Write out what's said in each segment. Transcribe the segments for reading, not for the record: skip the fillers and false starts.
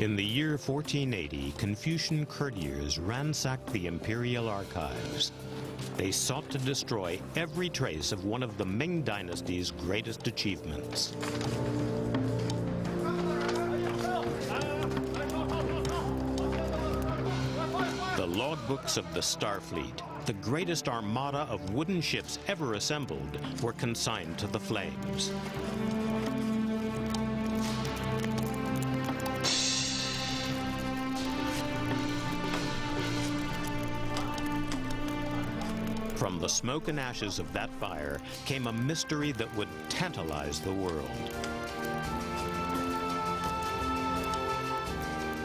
In the year 1480, Confucian courtiers ransacked the imperial archives. They sought to destroy every trace of one of the Ming dynasty's greatest achievements. The logbooks of the Starfleet, the greatest armada of wooden ships ever assembled, were consigned to the flames. From the smoke and ashes of that fire came a mystery that would tantalize the world.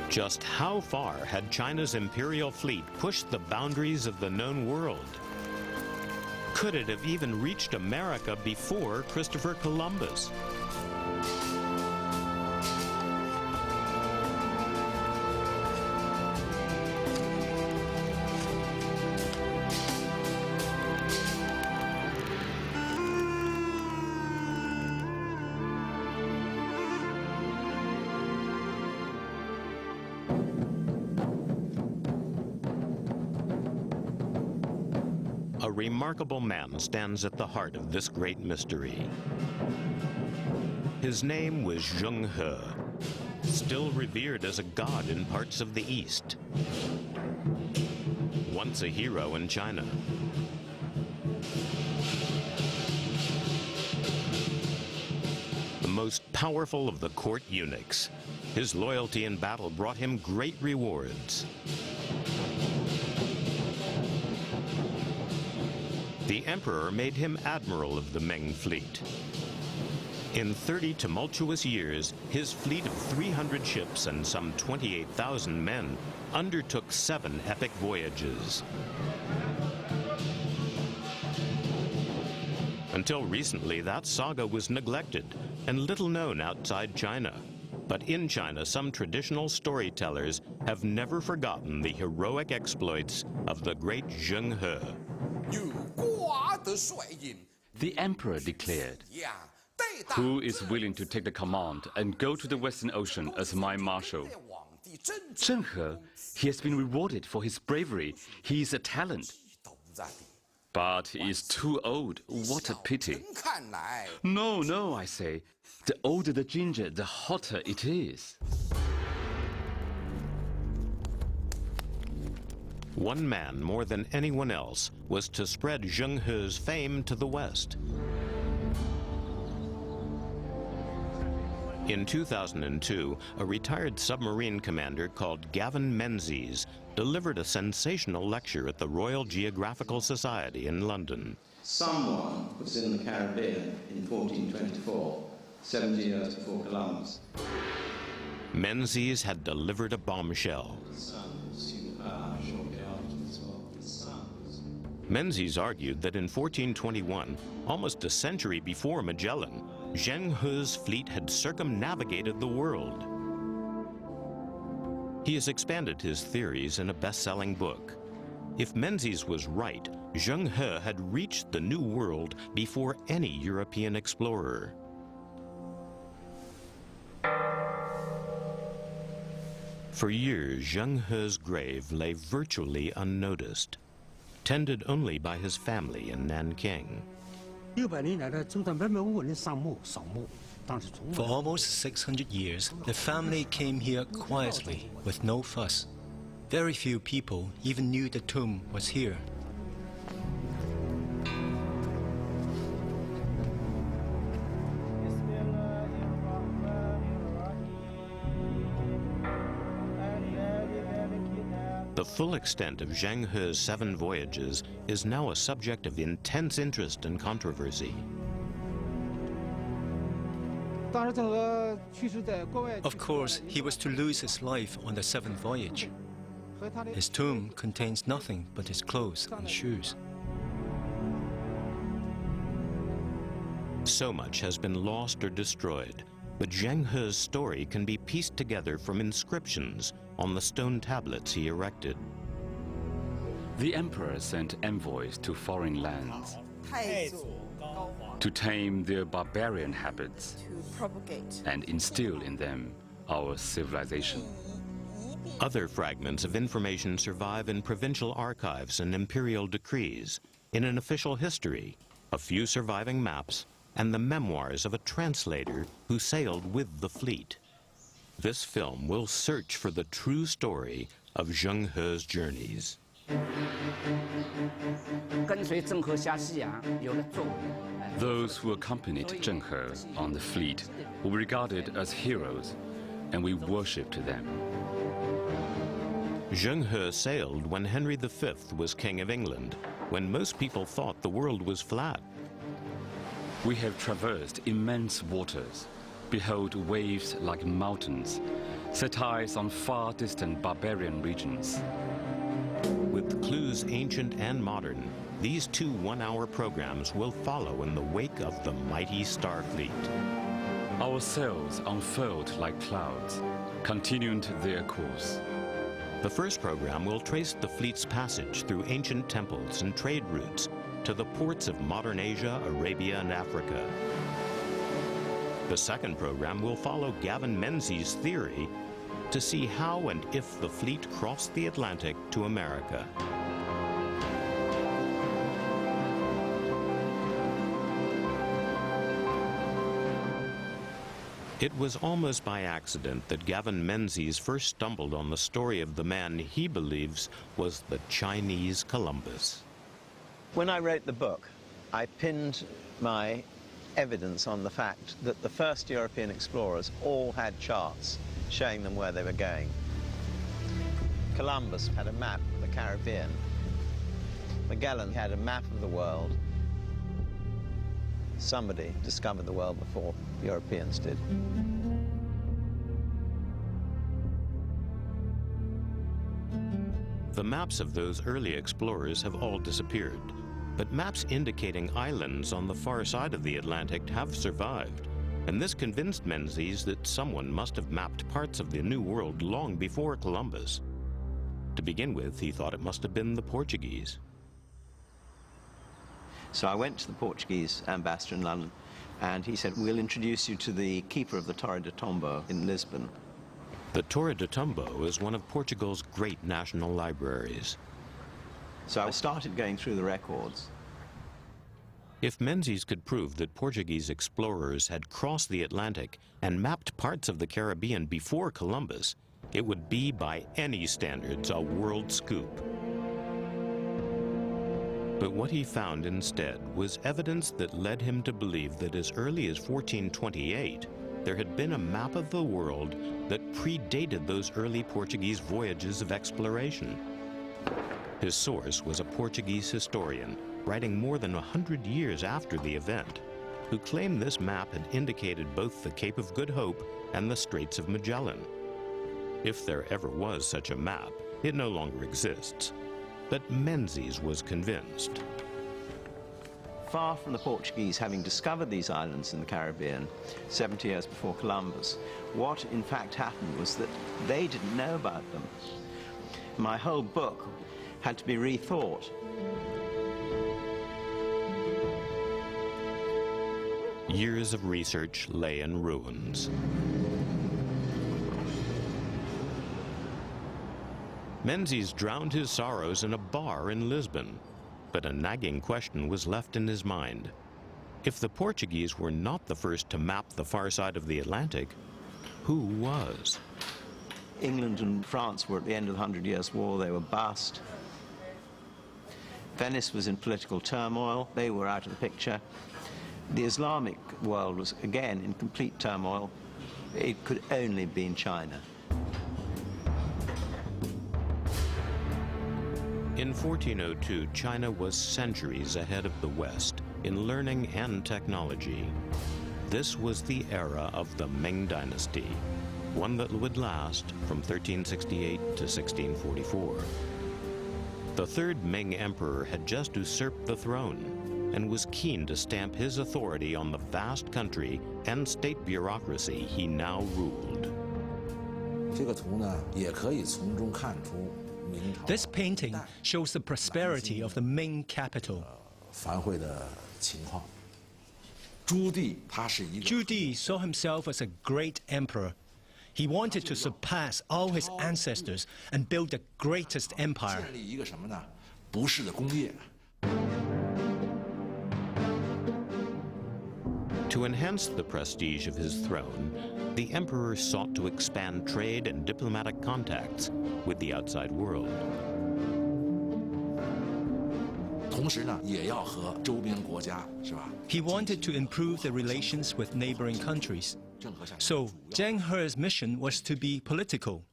Just how far had China's imperial fleet pushed the boundaries of the known world? Could it have even reached America before Christopher Columbus? A remarkable man stands at the heart of this great mystery. His name was Zheng He, still revered as a god in parts of the East. Once a hero in China. The most powerful of the court eunuchs, his loyalty in battle brought him great rewards. The emperor made him admiral of the Ming fleet. In 30 tumultuous years, his fleet of 300 ships and some 28,000 men undertook 7 epic voyages. Until recently, that saga was neglected and little known outside China. But in China, some traditional storytellers have never forgotten the heroic exploits of the great Zheng He. The emperor declared, "Who is willing to take the command and go to the Western Ocean as my marshal?" Zheng he has been rewarded for his bravery. He is a talent. But he is too old. What a pity. No, no, I say. The older the ginger, the hotter it is. One man, more than anyone else, was to spread Zheng He's fame to the West. In 2002, a retired submarine commander called Gavin Menzies delivered a sensational lecture at the Royal Geographical Society in London. Someone was in the Caribbean in 1424, 70 years before Columbus. Menzies had delivered a bombshell. Menzies argued that in 1421, almost a century before Magellan, Zheng He's fleet had circumnavigated the world. He has expanded his theories in a best-selling book. If Menzies was right, Zheng He had reached the New World before any European explorer. For years, Zheng He's grave lay virtually unnoticed, tended only by his family in Nanking. For almost 600 years, the family came here quietly, with no fuss. Very few people even knew the tomb was here. The full extent of Zheng He's 7 voyages is now a subject of intense interest and controversy. Of course, he was to lose his life on the 7th voyage. His tomb contains nothing but his clothes and shoes. So much has been lost or destroyed, but Zheng He's story can be pieced together from inscriptions on the stone tablets he erected. The emperor sent envoys to foreign lands to tame their barbarian habits to propagate and instill in them our civilization. Other fragments of information survive in provincial archives and imperial decrees, in an official history, a few surviving maps, and the memoirs of a translator who sailed with the fleet. This film will search for the true story of Zheng He's journeys. Those who accompanied Zheng He on the fleet were regarded as heroes, and we worshipped them. Zheng He sailed when Henry V was King of England, when most people thought the world was flat. We have traversed immense waters, beheld waves like mountains, set eyes on far distant barbarian regions. With clues ancient and modern, these two one-hour programs will follow in the wake of the mighty Starfleet. Our sails unfurled like clouds, continuing their course. The first program will trace the fleet's passage through ancient temples and trade routes to the ports of modern Asia, Arabia, and Africa. The second program will follow Gavin Menzies' theory to see how and if the fleet crossed the Atlantic to America. It was almost by accident that Gavin Menzies first stumbled on the story of the man he believes was the Chinese Columbus. When I wrote the book, I pinned my evidence on the fact that the first European explorers all had charts showing them where they were going. Columbus had a map of the Caribbean. Magellan had a map of the world. Somebody discovered the world before Europeans did. The maps of those early explorers have all disappeared, but maps indicating islands on the far side of the Atlantic have survived, and this convinced Menzies that someone must have mapped parts of the New World long before Columbus. To begin with, he thought it must have been the Portuguese. So I went to the Portuguese ambassador in London, and he said, we'll introduce you to the keeper of the Torre de Tombo in Lisbon. The Torre de Tombo is one of Portugal's great national libraries. So I started going through the records. If Menzies could prove that Portuguese explorers had crossed the Atlantic and mapped parts of the Caribbean before Columbus, it would be, by any standards, a world scoop. But what he found instead was evidence that led him to believe that as early as 1428, there had been a map of the world that predated those early Portuguese voyages of exploration. His source was a Portuguese historian, writing more than 100 years after the event, who claimed this map had indicated both the Cape of Good Hope and the Straits of Magellan. If there ever was such a map, it no longer exists. But Menzies was convinced. Far from the Portuguese having discovered these islands in the Caribbean 70 years before Columbus, what in fact happened was that they didn't know about them. My whole book had to be rethought. Years of research lay in ruins. Menzies drowned his sorrows in a bar in Lisbon, but a nagging question was left in his mind. If the Portuguese were not the first to map the far side of the Atlantic, who was? England and France were at the end of the 100 Years' War. They were bust. Venice was in political turmoil. They were out of the picture. The Islamic world was again in complete turmoil. It could only be in China. In 1402, China was centuries ahead of the West in learning and technology. This was the era of the Ming Dynasty, one that would last from 1368 to 1644. The third Ming emperor had just usurped the throne and was keen to stamp his authority on the vast country and state bureaucracy he now ruled. This painting shows the prosperity of the Ming capital. Zhu Di saw himself as a great emperor. He wanted to surpass all his ancestors and build the greatest empire. To enhance the prestige of his throne, the emperor sought to expand trade and diplomatic contacts with the outside world. He wanted to improve the relations with neighboring countries. So Zheng He's mission was to be political.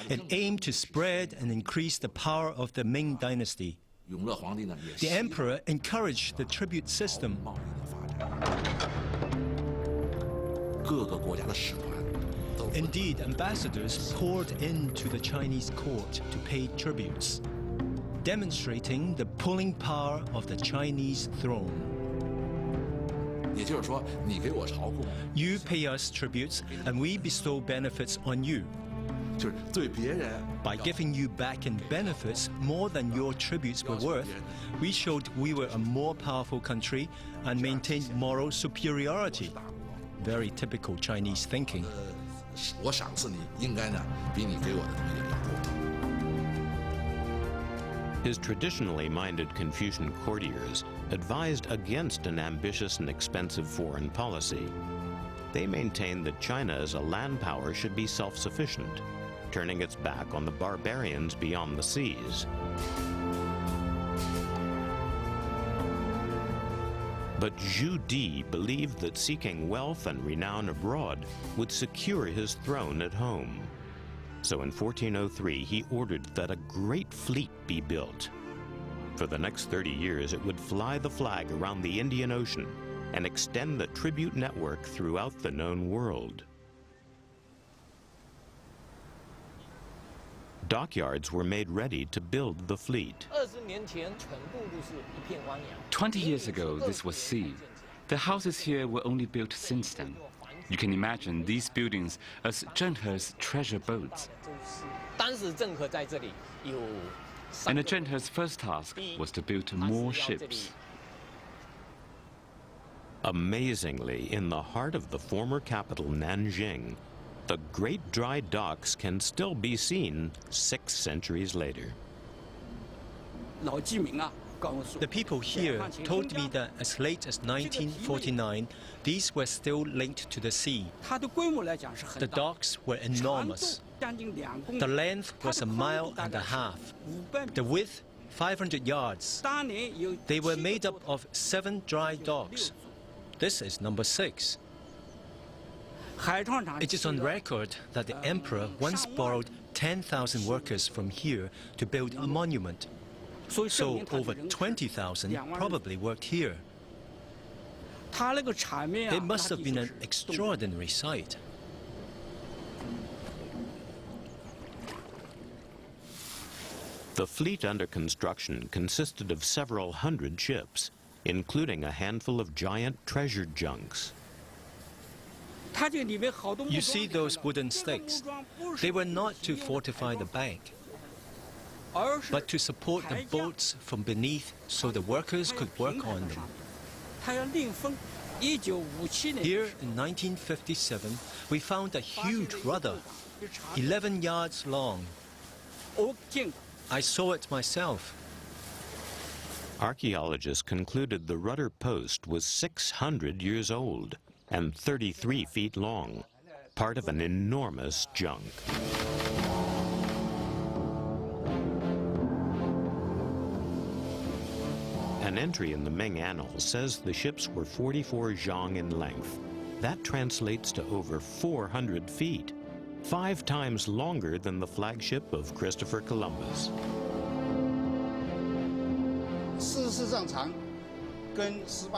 It aimed to spread and increase the power of the Ming dynasty. The emperor encouraged the tribute system. Indeed, ambassadors poured into the Chinese court to pay tributes, demonstrating the pulling power of the Chinese throne. You pay us tributes, and we bestow benefits on you. By giving you back in benefits more than your tributes were worth, we showed we were a more powerful country and maintained moral superiority. Very typical Chinese thinking. His traditionally minded Confucian courtiers advised against an ambitious and expensive foreign policy. They maintained that China as a land power should be self-sufficient, turning its back on the barbarians beyond the seas. But Zhu Di believed that seeking wealth and renown abroad would secure his throne at home. So in 1403, he ordered that a great fleet be built. For the next 30 years, it would fly the flag around the Indian Ocean and extend the tribute network throughout the known world. Dockyards were made ready to build the fleet. 20 years ago, this was sea. The houses here were only built since then. You can imagine these buildings as Zheng He's treasure boats. And Zheng He's first task was to build more ships. Amazingly, in the heart of the former capital, Nanjing, the great dry docks can still be seen 6 centuries later. The people here told me that as late as 1949, these were still linked to the sea. The docks were enormous. The length was 1.5 miles. The width, 500 yards. They were made up of 7 dry docks. This is number 6. It is on record that the emperor once borrowed 10,000 workers from here to build a monument. So over 20,000 probably worked here. It must have been an extraordinary sight. The fleet under construction consisted of several hundred ships, including a handful of giant treasure junks. You see those wooden stakes? They were not to fortify the bank, but to support the boats from beneath so the workers could work on them. Here in 1957, we found a huge rudder, 11 yards long. I saw it myself. Archaeologists concluded the rudder post was 600 years old and 33 feet long, part of an enormous junk. An entry in the Ming Annals says the ships were 44 zhang in length. That translates to over 400 feet, 5 times longer than the flagship of Christopher Columbus.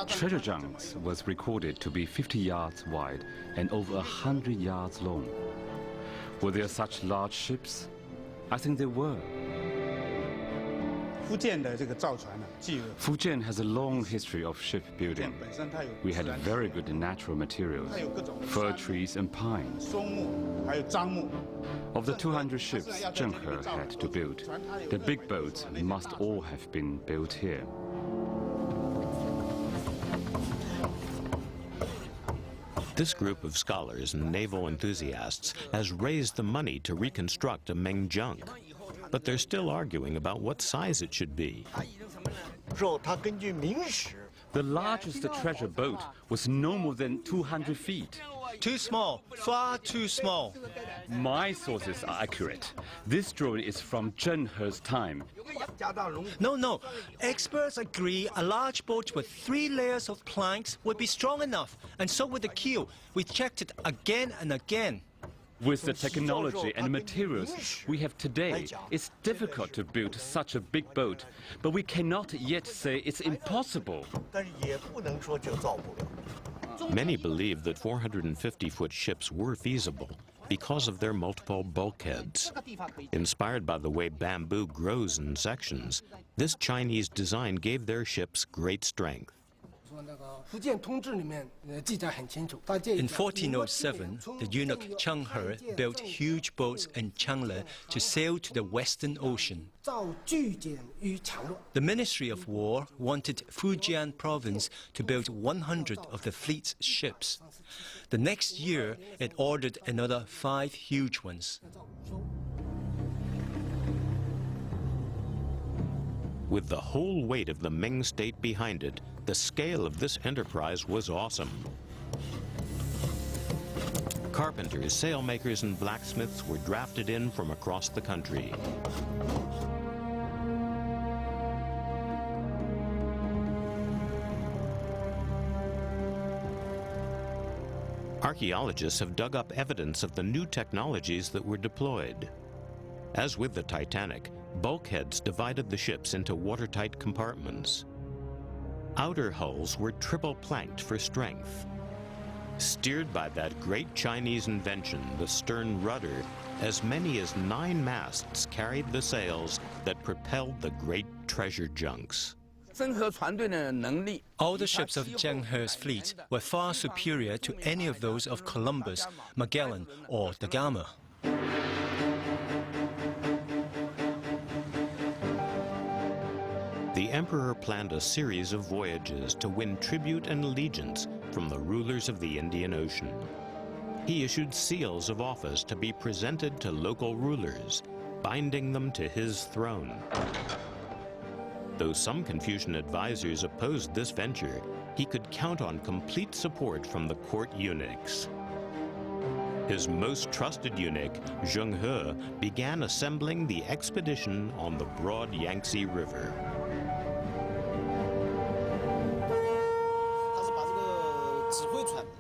Treasure junks was recorded to be 50 yards wide and over 100 yards long. Were there such large ships? I think there were. Fujian has a long history of shipbuilding. We had very good natural materials, fir trees and pines. Of the 200 ships Zheng He had to build, the big boats must all have been built here. This group of scholars and naval enthusiasts has raised the money to reconstruct a Ming junk, but they're still arguing about what size it should be. The largest treasure boat was no more than 200 feet. Too small, far too small. My sources are accurate. This drawing is from Zheng He's time. No. Experts agree a large boat with 3 layers of planks would be strong enough, and so would the keel. We checked it again and again. With the technology and materials we have today, it's difficult to build such a big boat, but we cannot yet say it's impossible. Many believe that 450-foot ships were feasible because of their multiple bulkheads. Inspired by the way bamboo grows in sections, this Chinese design gave their ships great strength. In 1407, the eunuch Cheng He built huge boats in Changle to sail to the Western Ocean. The Ministry of War wanted Fujian province to build 100 of the fleet's ships. The next year, it ordered another 5 huge ones. With the whole weight of the Ming state behind it, the scale of this enterprise was awesome. Carpenters, sailmakers, and blacksmiths were drafted in from across the country. Archaeologists have dug up evidence of the new technologies that were deployed. As with the Titanic, bulkheads divided the ships into watertight compartments. Outer hulls were triple-planked for strength. Steered by that great Chinese invention, the stern rudder, as many as 9 masts carried the sails that propelled the great treasure junks. All the ships of Zheng He's fleet were far superior to any of those of Columbus, Magellan, or da Gama. The emperor planned a series of voyages to win tribute and allegiance from the rulers of the Indian Ocean. He issued seals of office to be presented to local rulers, binding them to his throne. Though some Confucian advisors opposed this venture, he could count on complete support from the court eunuchs. His most trusted eunuch, Zheng He, began assembling the expedition on the broad Yangtze River.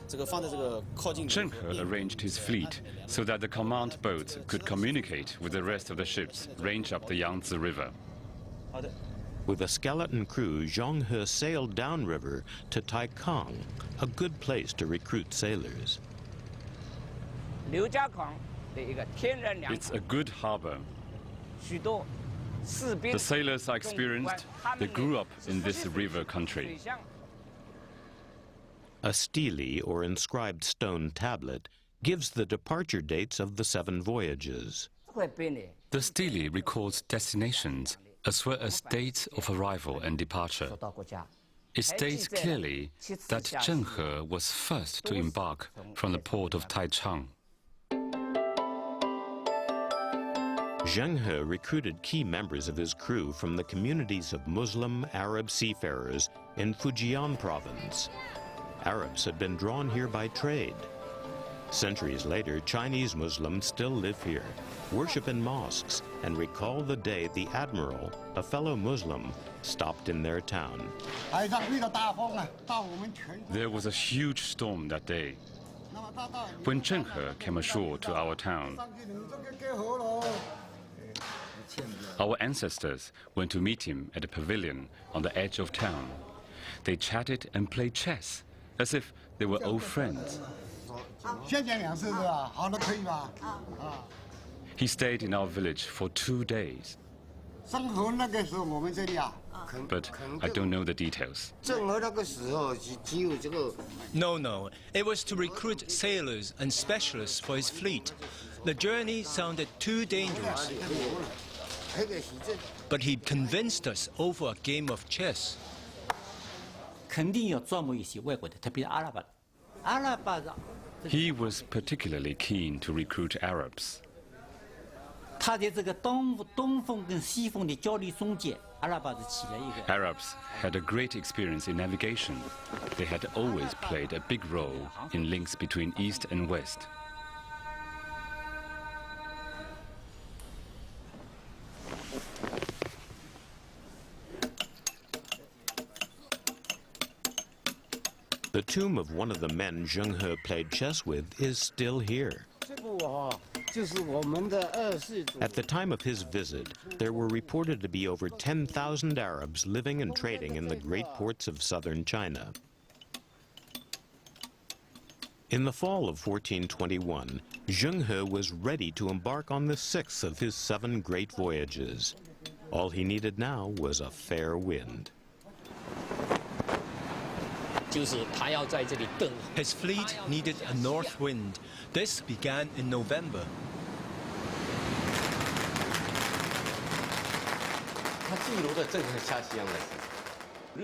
Zheng He arranged his fleet so that the command boats could communicate with the rest of the ships ranged up the Yangtze River. With a skeleton crew, Zheng He sailed downriver to Taikang, a good place to recruit sailors. It's a good harbor. The sailors are experienced. They grew up in this river country. A stele, or inscribed stone tablet, gives the departure dates of the 7 voyages. The stele records destinations as well as dates of arrival and departure. It states clearly that Zheng He was first to embark from the port of Taichung. Zheng He recruited key members of his crew from the communities of Muslim Arab seafarers in Fujian province. Arabs had been drawn here by trade. Centuries later, Chinese Muslims still live here, worship in mosques, and recall the day the admiral, a fellow Muslim, stopped in their town. There was a huge storm that day. When Zheng He came ashore to our town, our ancestors went to meet him at a pavilion on the edge of town. They chatted and played chess, as if they were old friends. He stayed in our village for 2 days. But I don't know the details. No. It was to recruit sailors and specialists for his fleet. The journey sounded too dangerous. But he convinced us over a game of chess. He was particularly keen to recruit Arabs. Arabs had a great experience in navigation. They had always played a big role in links between East and West. The tomb of one of the men Zheng He played chess with is still here. At the time of his visit, there were reported to be over 10,000 Arabs living and trading in the great ports of southern China. In the fall of 1421, Zheng He was ready to embark on the sixth of his 7 great voyages. All he needed now was a fair wind. His fleet needed a north wind. This began in November.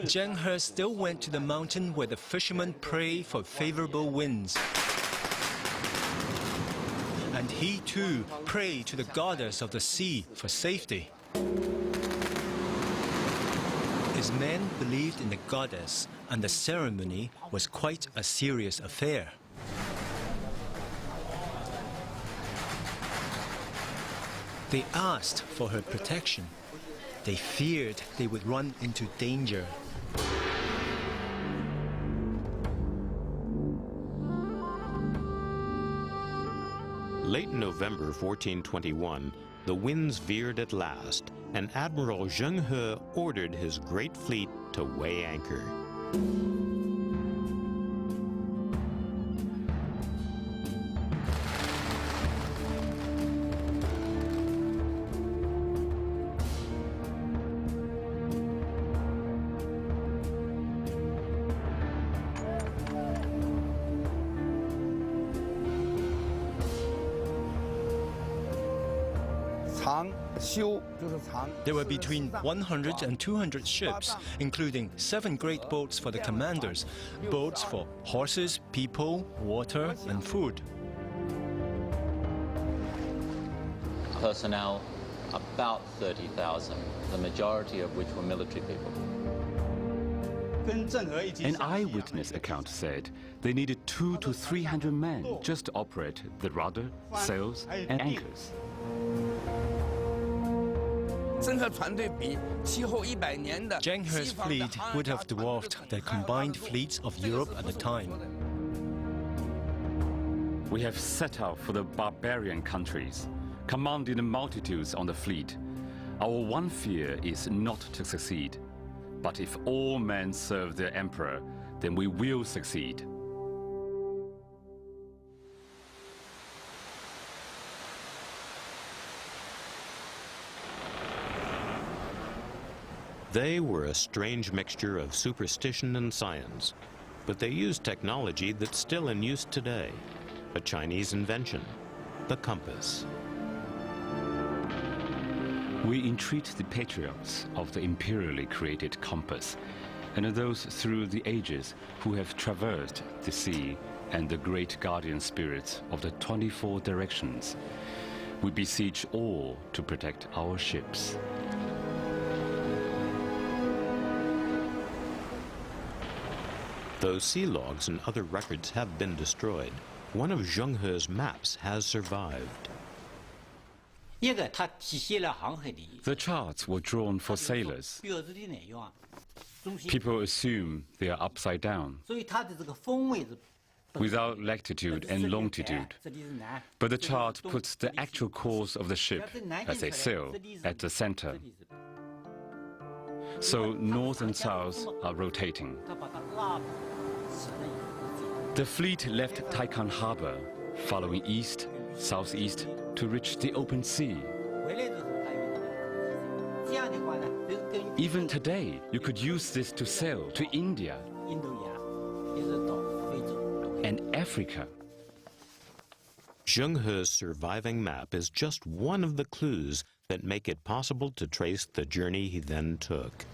Zheng He still went to the mountain where the fishermen pray for favorable winds. And he too prayed to the goddess of the sea for safety. His men believed in the goddess, and the ceremony was quite a serious affair. They asked for her protection. They feared they would run into danger. Late November 1421, the winds veered at last, and Admiral Zheng He ordered his great fleet to weigh anchor. There were between 100 and 200 ships, including 7 great boats for the commanders, boats for horses, people, water, and food. Personnel, about 30,000, the majority of which were military people. An eyewitness account said they needed 200 to 300 men just to operate the rudder, sails, and anchors. Zheng He's fleet would have dwarfed the combined fleets of Europe at the time. We have set out for the barbarian countries, commanding the multitudes on the fleet. Our one fear is not to succeed. But if all men serve their emperor, then we will succeed. They were a strange mixture of superstition and science, but they used technology that's still in use today, a Chinese invention, the compass. We entreat the patriarchs of the imperially created compass, and those through the ages who have traversed the sea and the great guardian spirits of the 24 directions. We beseech all to protect our ships. Though sea logs and other records have been destroyed, one of Zheng He's maps has survived. The charts were drawn for sailors. People assume they are upside down, without latitude and longitude. But the chart puts the actual course of the ship as they sail at the center. So north and south are rotating. The fleet left Taikan Harbor, following east, southeast, to reach the open sea. Even today, you could use this to sail to India and Africa. Zheng He's surviving map is just one of the clues that make it possible to trace the journey he then took.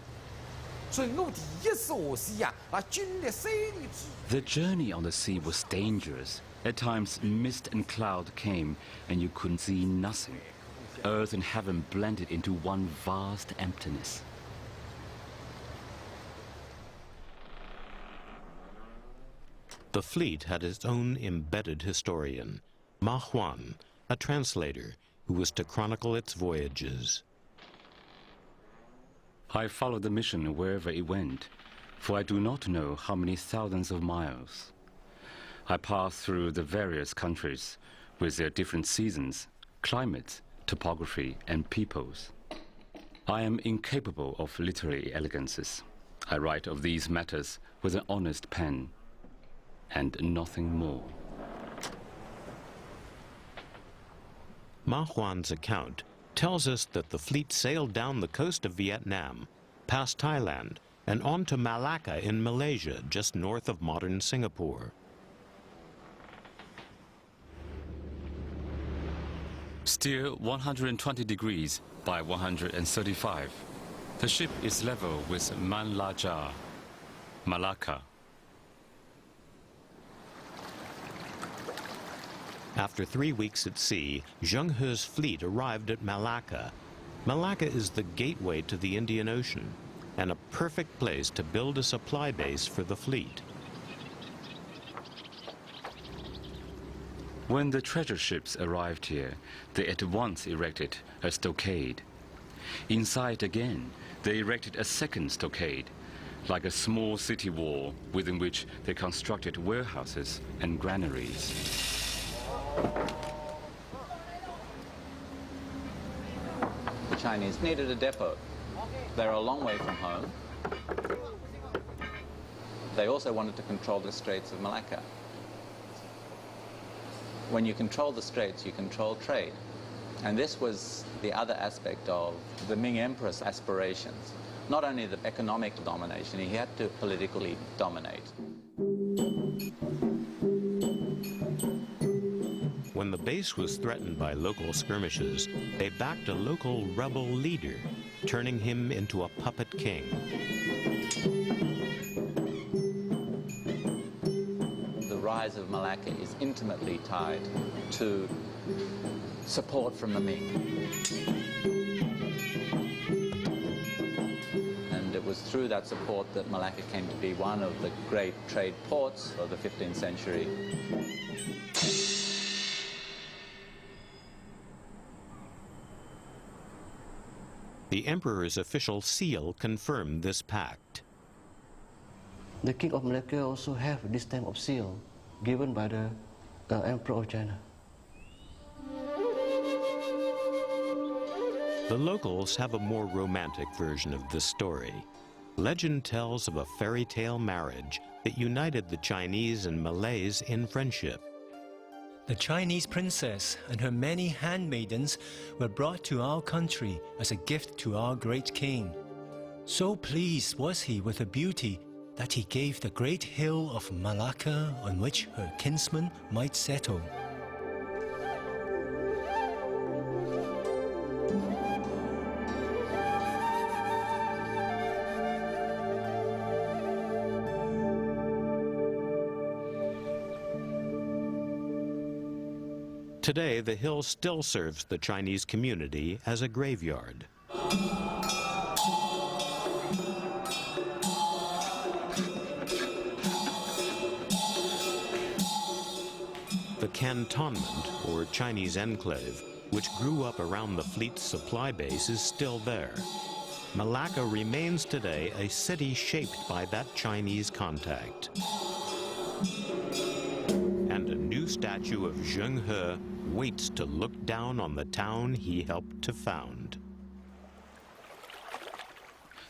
The journey on the sea was dangerous. At times, mist and cloud came, and you couldn't see nothing. Earth and heaven blended into one vast emptiness. The fleet had its own embedded historian, Ma Huan, a translator who was to chronicle its voyages. I followed the mission wherever it went, for I do not know how many thousands of miles. I passed through the various countries with their different seasons, climates, topography, and peoples. I am incapable of literary elegances. I write of these matters with an honest pen, and nothing more. Ma Huan's account tells us that the fleet sailed down the coast of Vietnam, past Thailand, and on to Malacca in Malaysia, just north of modern Singapore. Steer 120 degrees by 135. The ship is level with Malacca, Malacca. After 3 weeks at sea, Zheng He's fleet arrived at Malacca. Malacca is the gateway to the Indian Ocean and a perfect place to build a supply base for the fleet. When the treasure ships arrived here, they at once erected a stockade. Inside again, they erected a second stockade, like a small city wall within which they constructed warehouses and granaries. The Chinese needed a depot. They're a long way from home. They also wanted to control the Straits of Malacca. When you control the straits, you control trade. And this was the other aspect of the Ming Emperor's aspirations. Not only the economic domination, he had to politically dominate. When the base was threatened by local skirmishes, they backed a local rebel leader, turning him into a puppet king. The rise of Malacca is intimately tied to support from the Ming. And it was through that support that Malacca came to be one of the great trade ports of the 15th century. The emperor's official seal confirmed this pact. The King of Malacca also have this type of seal given by the Emperor of China. The locals have a more romantic version of this story. Legend tells of a fairy tale marriage that united the Chinese and Malays in friendship. The Chinese princess and her many handmaidens were brought to our country as a gift to our great king. So pleased was he with her beauty that he gave the great hill of Malacca on which her kinsman might settle. Today, the hill still serves the Chinese community as a graveyard. The cantonment, or Chinese enclave, which grew up around the fleet's supply base, is still there. Malacca remains today a city shaped by that Chinese contact. And a new statue of Zheng He waits to look down on the town he helped to found.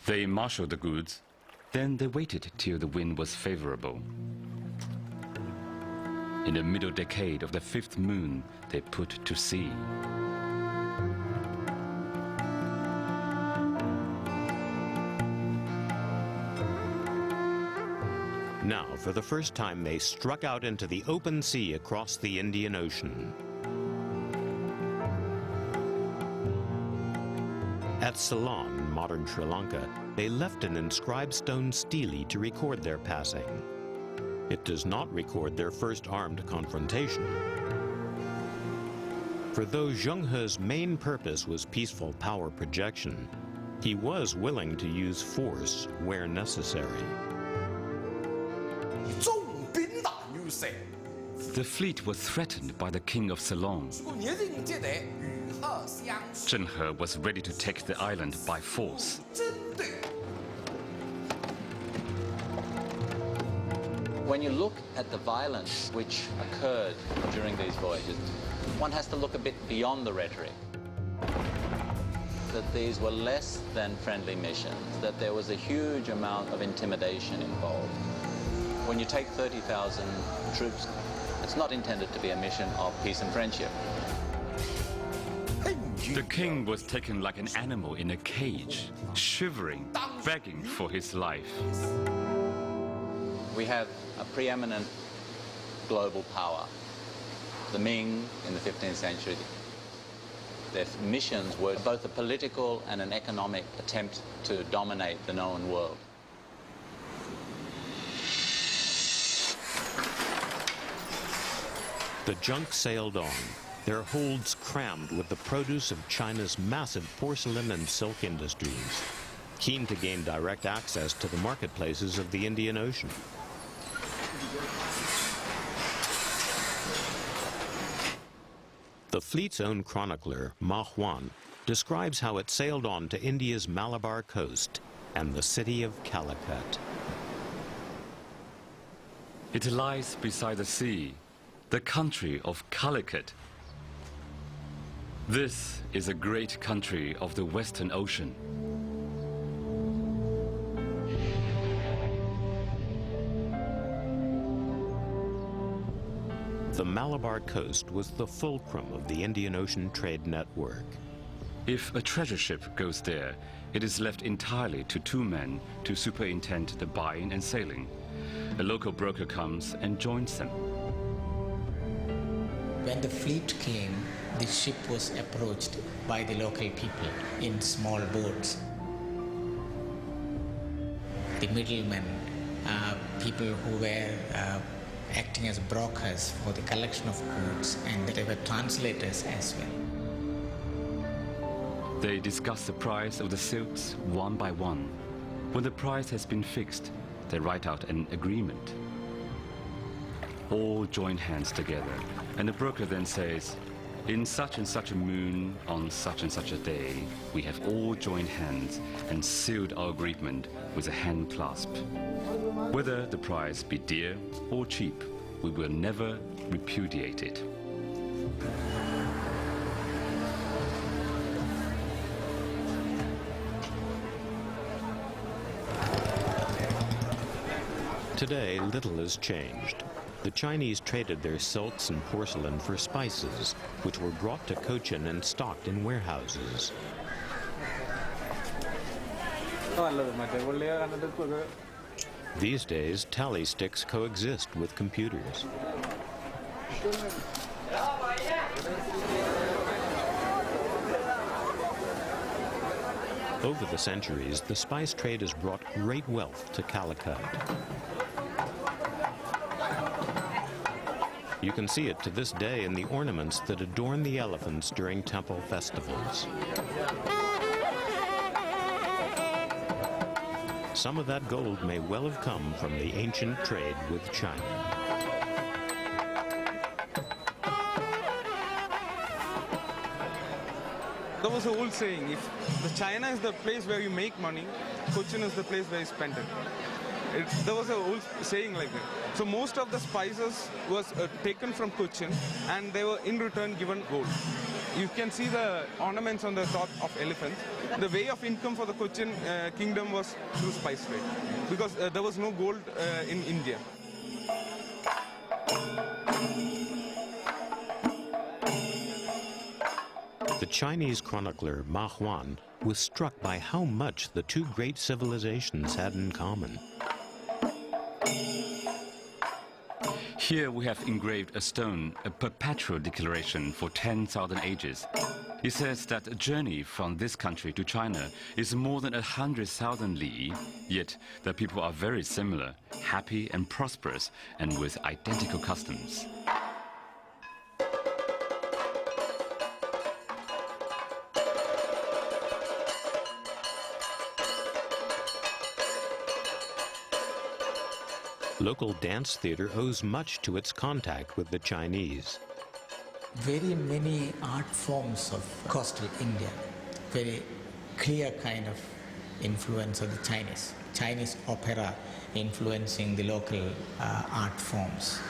They marshaled the goods, then they waited till the wind was favorable. In the middle decade of the 5th moon, they put to sea. Now, for the first time, they struck out into the open sea across the Indian Ocean. At Ceylon, modern Sri Lanka, they left an inscribed stone stele to record their passing. It does not record their first armed confrontation. For though Zheng He's main purpose was peaceful power projection, he was willing to use force where necessary. The fleet was threatened by the king of Ceylon. Zheng He was ready to take the island by force. When you look at the violence which occurred during these voyages, one has to look a bit beyond the rhetoric. That these were less than friendly missions, that there was a huge amount of intimidation involved. When you take 30,000 troops, it's not intended to be a mission of peace and friendship. The king was taken like an animal in a cage, shivering, begging for his life. We have a preeminent global power, the Ming in the 15th century. Their missions were both a political and an economic attempt to dominate the known world. The junk sailed on, their holds crammed with the produce of China's massive porcelain and silk industries, keen to gain direct access to the marketplaces of the Indian Ocean. The fleet's own chronicler, Ma Huan, describes how it sailed on to India's Malabar coast and the city of Calicut. It lies beside the sea, the country of Calicut. This is a great country of the Western Ocean. The Malabar coast was the fulcrum of the Indian Ocean trade network. If a treasure ship goes there, it is left entirely to two men to superintend the buying and selling. A local broker comes and joins them. When the fleet came, the ship was approached by the local people in small boats. The middlemen, people who were acting as brokers for the collection of goods, and they were translators as well. They discuss the price of the silks one by one. When the price has been fixed, they write out an agreement. All join hands together, and the broker then says, in such and such a moon, on such and such a day, we have all joined hands and sealed our agreement with a hand clasp. Whether the price be dear or cheap, we will never repudiate it. Today, little has changed. The Chinese traded their silks and porcelain for spices, which were brought to Cochin and stocked in warehouses. These days, tally sticks coexist with computers. Over the centuries, the spice trade has brought great wealth to Calicut. You can see it to this day in the ornaments that adorn the elephants during temple festivals. Some of that gold may well have come from the ancient trade with China. There was an old saying, if the China is the place where you make money, Cochin is the place where you spend it. There was an old saying like that. So most of the spices was taken from Cochin, and they were in return given gold. You can see the ornaments on the top of elephants. The way of income for the Cochin kingdom was through spice trade, because there was no gold in India. The Chinese chronicler Ma Huan was struck by how much the two great civilizations had in common. Here we have engraved a stone, a perpetual declaration for 10,000 ages. He says that a journey from this country to China is more than 100,000 li, yet the people are very similar, happy and prosperous, and with identical customs. Local dance theater owes much to its contact with the Chinese. Very many art forms of coastal India, very clear kind of influence of the Chinese. Chinese opera influencing the local art forms.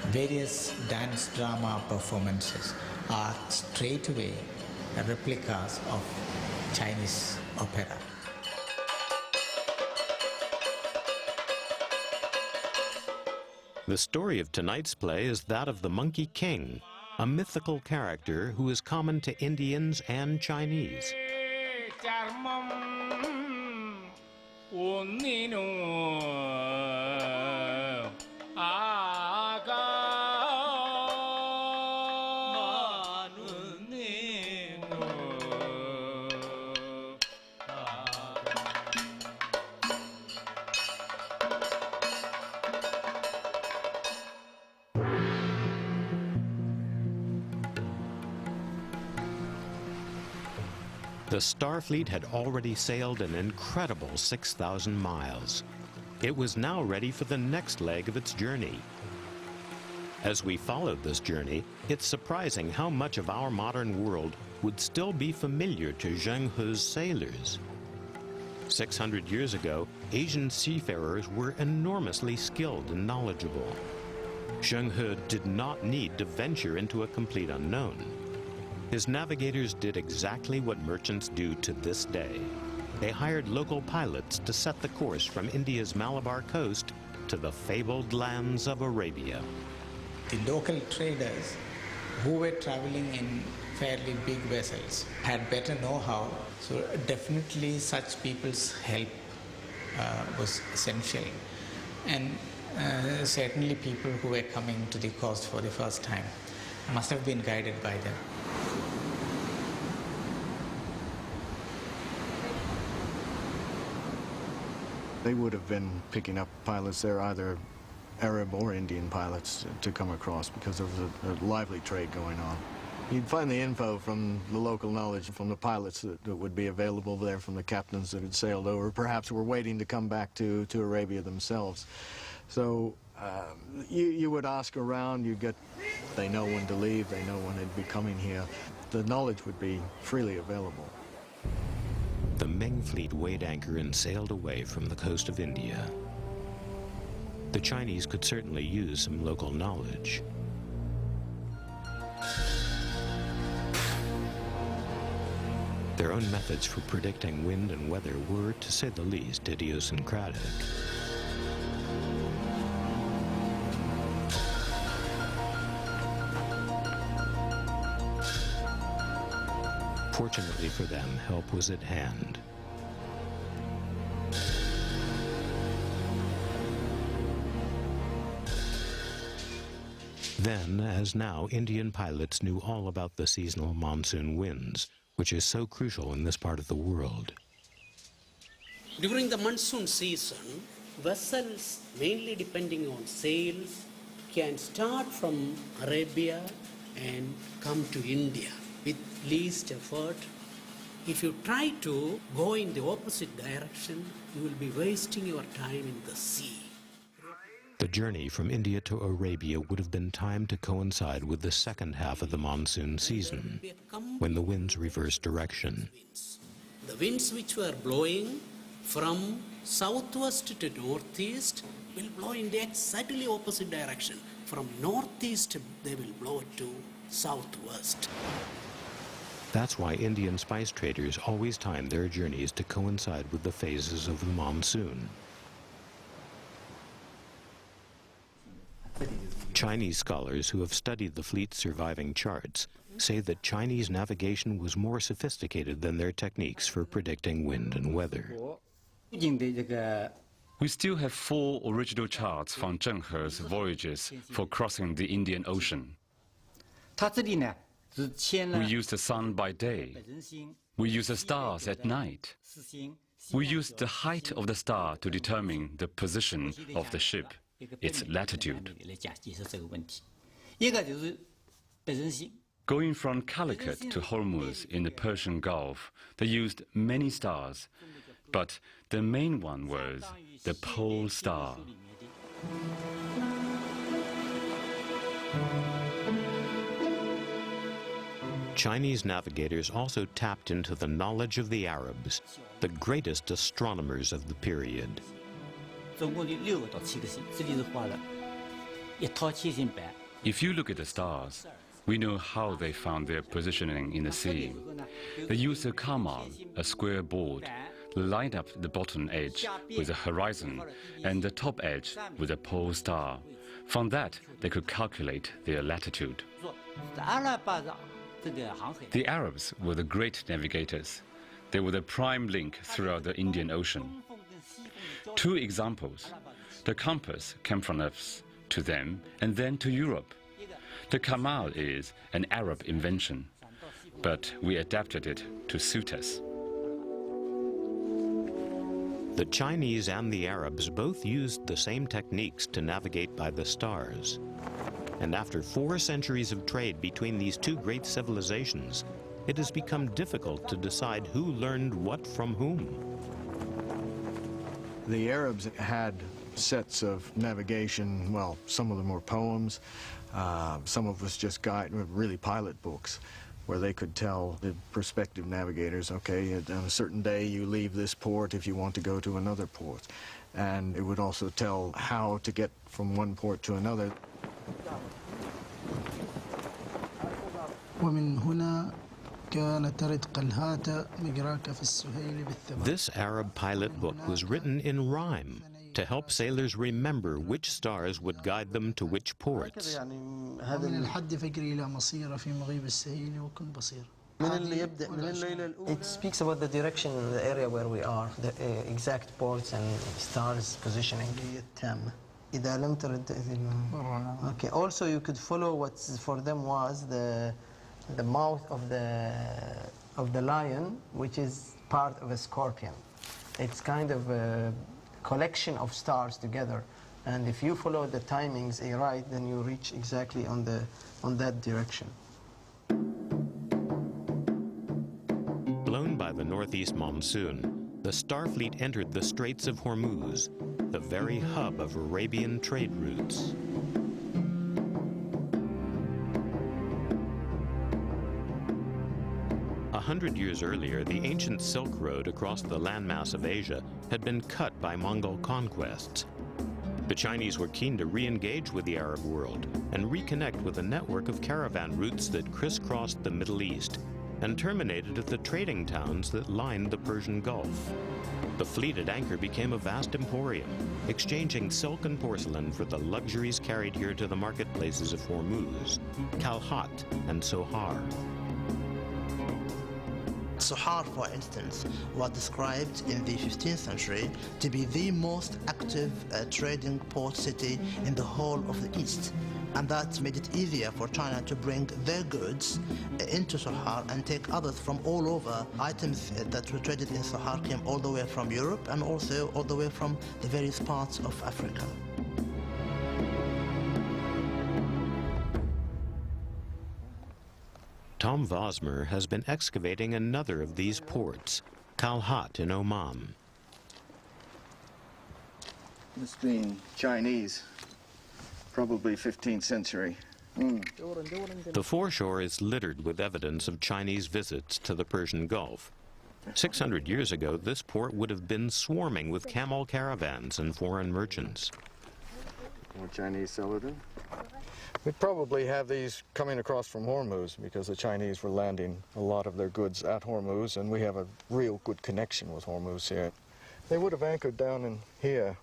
Various dance drama performances are straightaway replicas of Chinese opera. The story of tonight's play is that of the Monkey King, a mythical character who is common to Indians and Chinese. The Starfleet had already sailed an incredible 6,000 miles. It was now ready for the next leg of its journey. As we followed this journey, it's surprising how much of our modern world would still be familiar to Zheng He's sailors. 600 years ago, Asian seafarers were enormously skilled and knowledgeable. Zheng He did not need to venture into a complete unknown. His navigators did exactly what merchants do to this day. They hired local pilots to set the course from India's Malabar coast to the fabled lands of Arabia. The local traders who were traveling in fairly big vessels had better know-how, so definitely such people's help was essential. And certainly people who were coming to the coast for the first time must have been guided by them. They would have been picking up pilots there, either Arab or Indian pilots, to come across, because there was a lively trade going on. You'd find the info from the local knowledge from the pilots that would be available there, from the captains that had sailed over, perhaps were waiting to come back to Arabia themselves. So you would ask around, you'd get, they know when to leave, they know when they'd be coming here. The knowledge would be freely available. The Ming fleet weighed anchor and sailed away from the coast of India. The Chinese could certainly use some local knowledge. Their own methods for predicting wind and weather were, to say the least, idiosyncratic. Fortunately for them, help was at hand. Then, as now, Indian pilots knew all about the seasonal monsoon winds, which is so crucial in this part of the world. During the monsoon season, vessels mainly depending on sails can start from Arabia and come to India with least effort. If you try to go in the opposite direction, you will be wasting your time in the sea. The journey from India to Arabia would have been timed to coincide with the second half of the monsoon season, when the winds reversed direction. The winds which were blowing from southwest to northeast will blow in the exactly opposite direction. From northeast, they will blow to southwest. That's why Indian spice traders always timed their journeys to coincide with the phases of the monsoon. Chinese scholars who have studied the fleet's surviving charts say that Chinese navigation was more sophisticated than their techniques for predicting wind and weather. We still have 4 original charts from Zheng He's voyages for crossing the Indian Ocean. We use the sun by day. We use the stars at night. We use the height of the star to determine the position of the ship, its latitude. Going from Calicut to Hormuz in the Persian Gulf, they used many stars, but the main one was the pole star. Chinese navigators also tapped into the knowledge of the Arabs, the greatest astronomers of the period. If you look at the stars, we know how they found their positioning in the sea. They used a kamal, a square board, lined up the bottom edge with a horizon and the top edge with a pole star. From that, they could calculate their latitude. The Arabs were the great navigators. They were the prime link throughout the Indian Ocean. Two examples. The compass came from us to them and then to Europe. The kamal is an Arab invention, but we adapted it to suit us. The Chinese and the Arabs both used the same techniques to navigate by the stars. And after 4 centuries of trade between these two great civilizations, it has become difficult to decide who learned what from whom. The Arabs had sets of navigation, well, some of them were poems, some of us just really pilot books, where they could tell the prospective navigators, okay, on a certain day you leave this port if you want to go to another port. And it would also tell how to get from one port to another. This Arab pilot book was written in rhyme to help sailors remember which stars would guide them to which ports. It speaks about the direction in the area where we are, the exact ports and stars positioning. Okay. Also, you could follow what for them was the mouth of the lion, which is part of a scorpion. It's kind of a collection of stars together, and if you follow the timings right, then you reach exactly on that direction. Blown by the northeast monsoon, the Starfleet entered the Straits of Hormuz, the very hub of Arabian trade routes. A 100 years earlier, the ancient Silk Road across the landmass of Asia had been cut by Mongol conquests. The Chinese were keen to re-engage with the Arab world and reconnect with a network of caravan routes that crisscrossed the Middle East and terminated at the trading towns that lined the Persian Gulf. The fleet at anchor became a vast emporium, exchanging silk and porcelain for the luxuries carried here to the marketplaces of Hormuz, Kalhat, and Sohar. Sohar, for instance, was described in the 15th century to be the most active trading port city in the whole of the East. And that made it easier for China to bring their goods into Sohar and take others from all over. Items that were traded in Sohar came all the way from Europe and also all the way from the various parts of Africa. Tom Vosmer has been excavating another of these ports, Kalhat in Oman. This being Chinese, probably 15th century. The foreshore is littered with evidence of Chinese visits to the Persian Gulf. 600 years ago, this port would have been swarming with camel caravans and foreign merchants. More Chinese celadon? We'd probably have these coming across from Hormuz because the Chinese were landing a lot of their goods at Hormuz, and we have a real good connection with Hormuz here. They would have anchored down in here.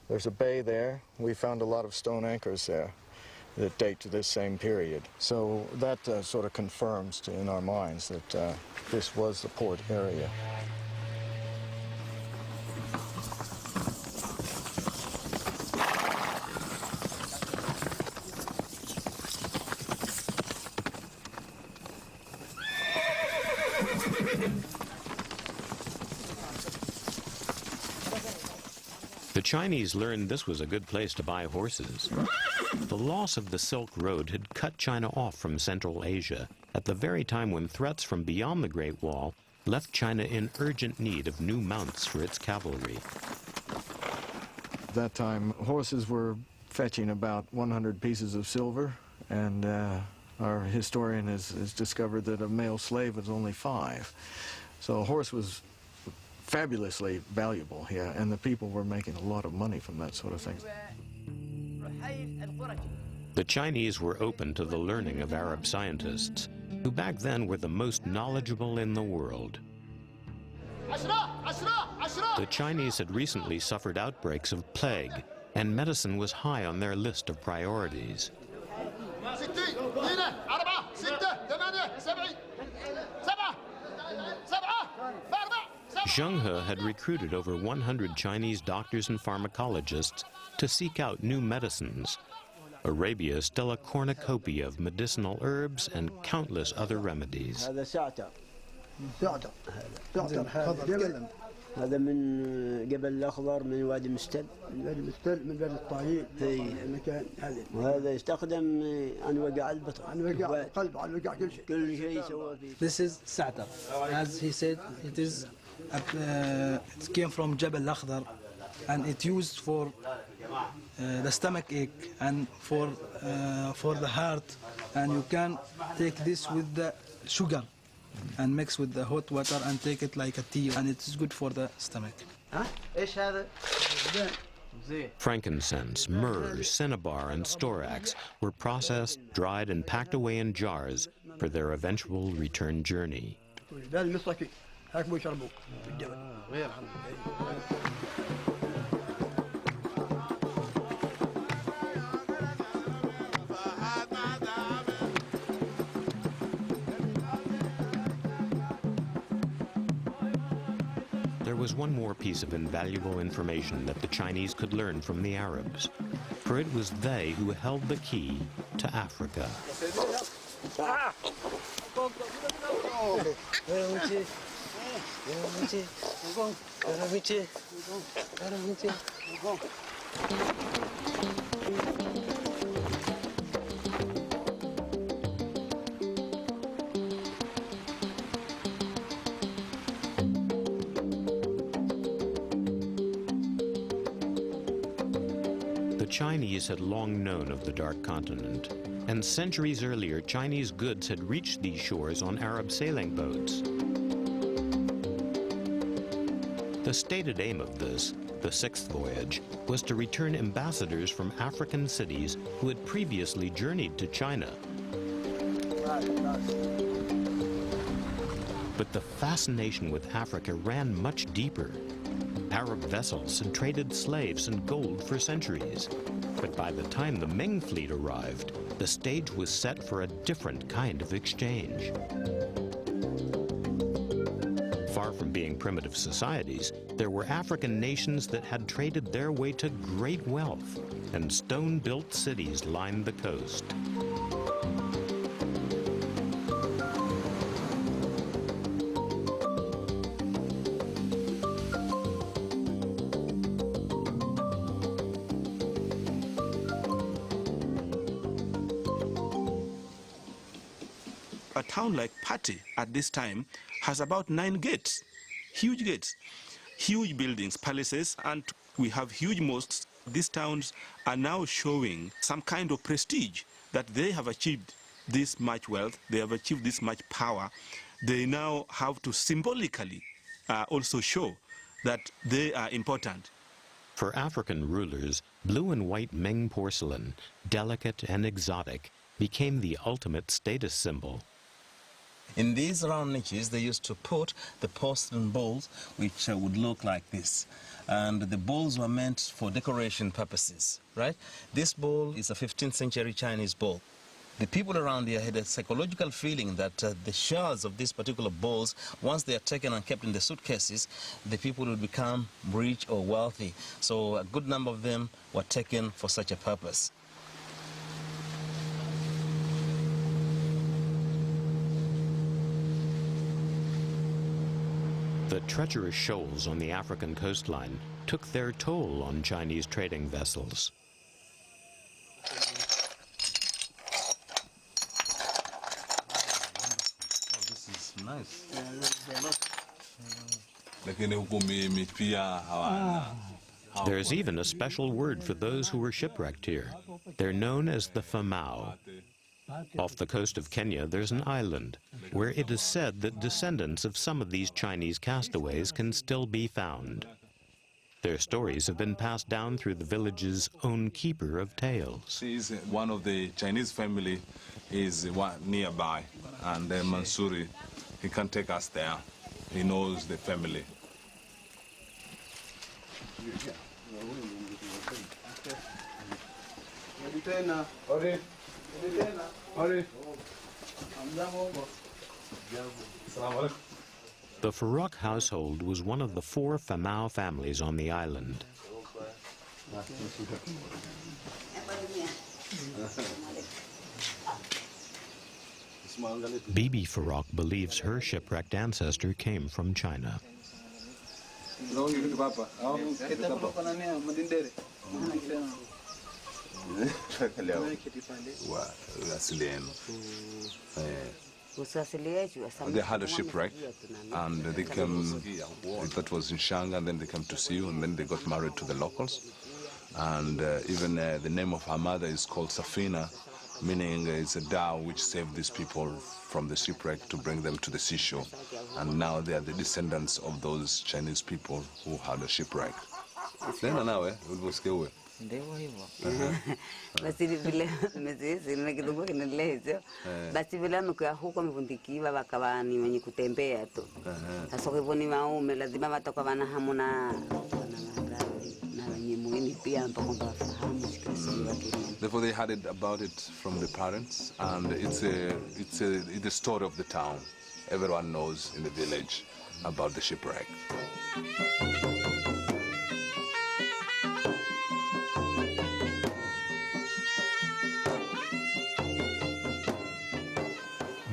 There's a bay there. We found a lot of stone anchors there that date to this same period. So that sort of confirms in our minds that this was the port area. Chinese learned this was a good place to buy horses. The loss of the Silk Road had cut China off from Central Asia at the very time when threats from beyond the Great Wall left China in urgent need of new mounts for its cavalry. At that time, horses were fetching about 100 pieces of silver, and our historian has discovered that a male slave was only 5. So a horse was fabulously valuable here, and the people were making a lot of money from that sort of thing. The Chinese were open to the learning of Arab scientists, who back then were the most knowledgeable in the world. The Chinese had recently suffered outbreaks of plague, and medicine was high on their list of priorities. Zheng He had recruited over 100 Chinese doctors and pharmacologists to seek out new medicines. Arabia is still a cornucopia of medicinal herbs and countless other remedies. هذا من جبل الأخضر من وادي مستل. وادي مستل من بلد الطايين. المكان هذا. وهذا يستخدم عن وجع البطن. عن وجع القلب عن وجع كل شيء. كل شيء سوى فيه. This is sa'tar. As he said, it came from Jabal al-Akhdar, and it used for the stomach ache and for the heart, and you can take this with the sugar and mix with the hot water and take it like a tea, and it's good for the stomach. Frankincense, myrrh, cinnabar, and storax were processed, dried, and packed away in jars for their eventual return journey. There was one more piece of invaluable information that the Chinese could learn from the Arabs, for it was they who held the key to Africa. The Chinese had long known of the Dark Continent, and centuries earlier, Chinese goods had reached these shores on Arab sailing boats. The stated aim of this, the 6th voyage, was to return ambassadors from African cities who had previously journeyed to China. But the fascination with Africa ran much deeper. Arab vessels had traded slaves and gold for centuries. But by the time the Ming fleet arrived, the stage was set for a different kind of exchange. Far from being primitive societies, there were African nations that had traded their way to great wealth, and stone-built cities lined the coast. A town like Pati at this time has about 9 gates, huge buildings, palaces, and we have huge mosques. These towns are now showing some kind of prestige that they have achieved this much wealth, they have achieved this much power. They now have to symbolically also show that they are important. For African rulers, blue and white Ming porcelain, delicate and exotic, became the ultimate status symbol. In these round niches, they used to put the porcelain bowls, which would look like this. And the bowls were meant for decoration purposes, right? This bowl is a 15th century Chinese bowl. The people around here had a psychological feeling that the shards of these particular bowls, once they are taken and kept in the suitcases, the people would become rich or wealthy. So a good number of them were taken for such a purpose. The treacherous shoals on the African coastline took their toll on Chinese trading vessels. This is nice. There's even a special word for those who were shipwrecked here. They're known as the Famau. Off the coast of Kenya, there's an island where it is said that descendants of some of these Chinese castaways can still be found. Their stories have been passed down through the village's own keeper of tales. She's one of the Chinese family is nearby, and Mansuri, he can take us there. He knows the family. The Farooq household was one of the 4 Famau families on the island. Bibi Farooq believes her shipwrecked ancestor came from China. They had a shipwreck, and they came, that was in Shanga, and then they came to Siu, and then they got married to the locals. And even the name of her mother is called Safina, meaning it's a dhow which saved these people from the shipwreck to bring them to the seashore. And now they are the descendants of those Chinese people who had a shipwreck. Ndio hivyo. Basi vile mzee kidogo kinaeleza. Basi vile mko huko mvundikiwa wakawani wenye kutembea tu. Sasa kwa hivyo ni waume lazima watakuwa wana hamu na wenye muhimu pia mpaka wafahamu sikio wake. Therefore they had it about it from the parents, and it's a story of the town. Everyone knows in the village about the shipwreck.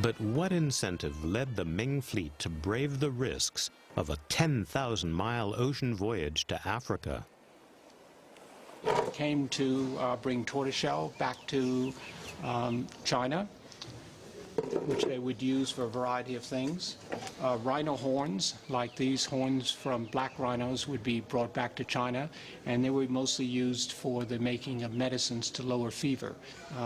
But what incentive led the Ming fleet to brave the risks of a 10,000-mile ocean voyage to Africa? It came to bring tortoiseshell back to China, which they would use for a variety of things. Rhino horns, like these horns from black rhinos, would be brought back to China, and they were mostly used for the making of medicines to lower fever.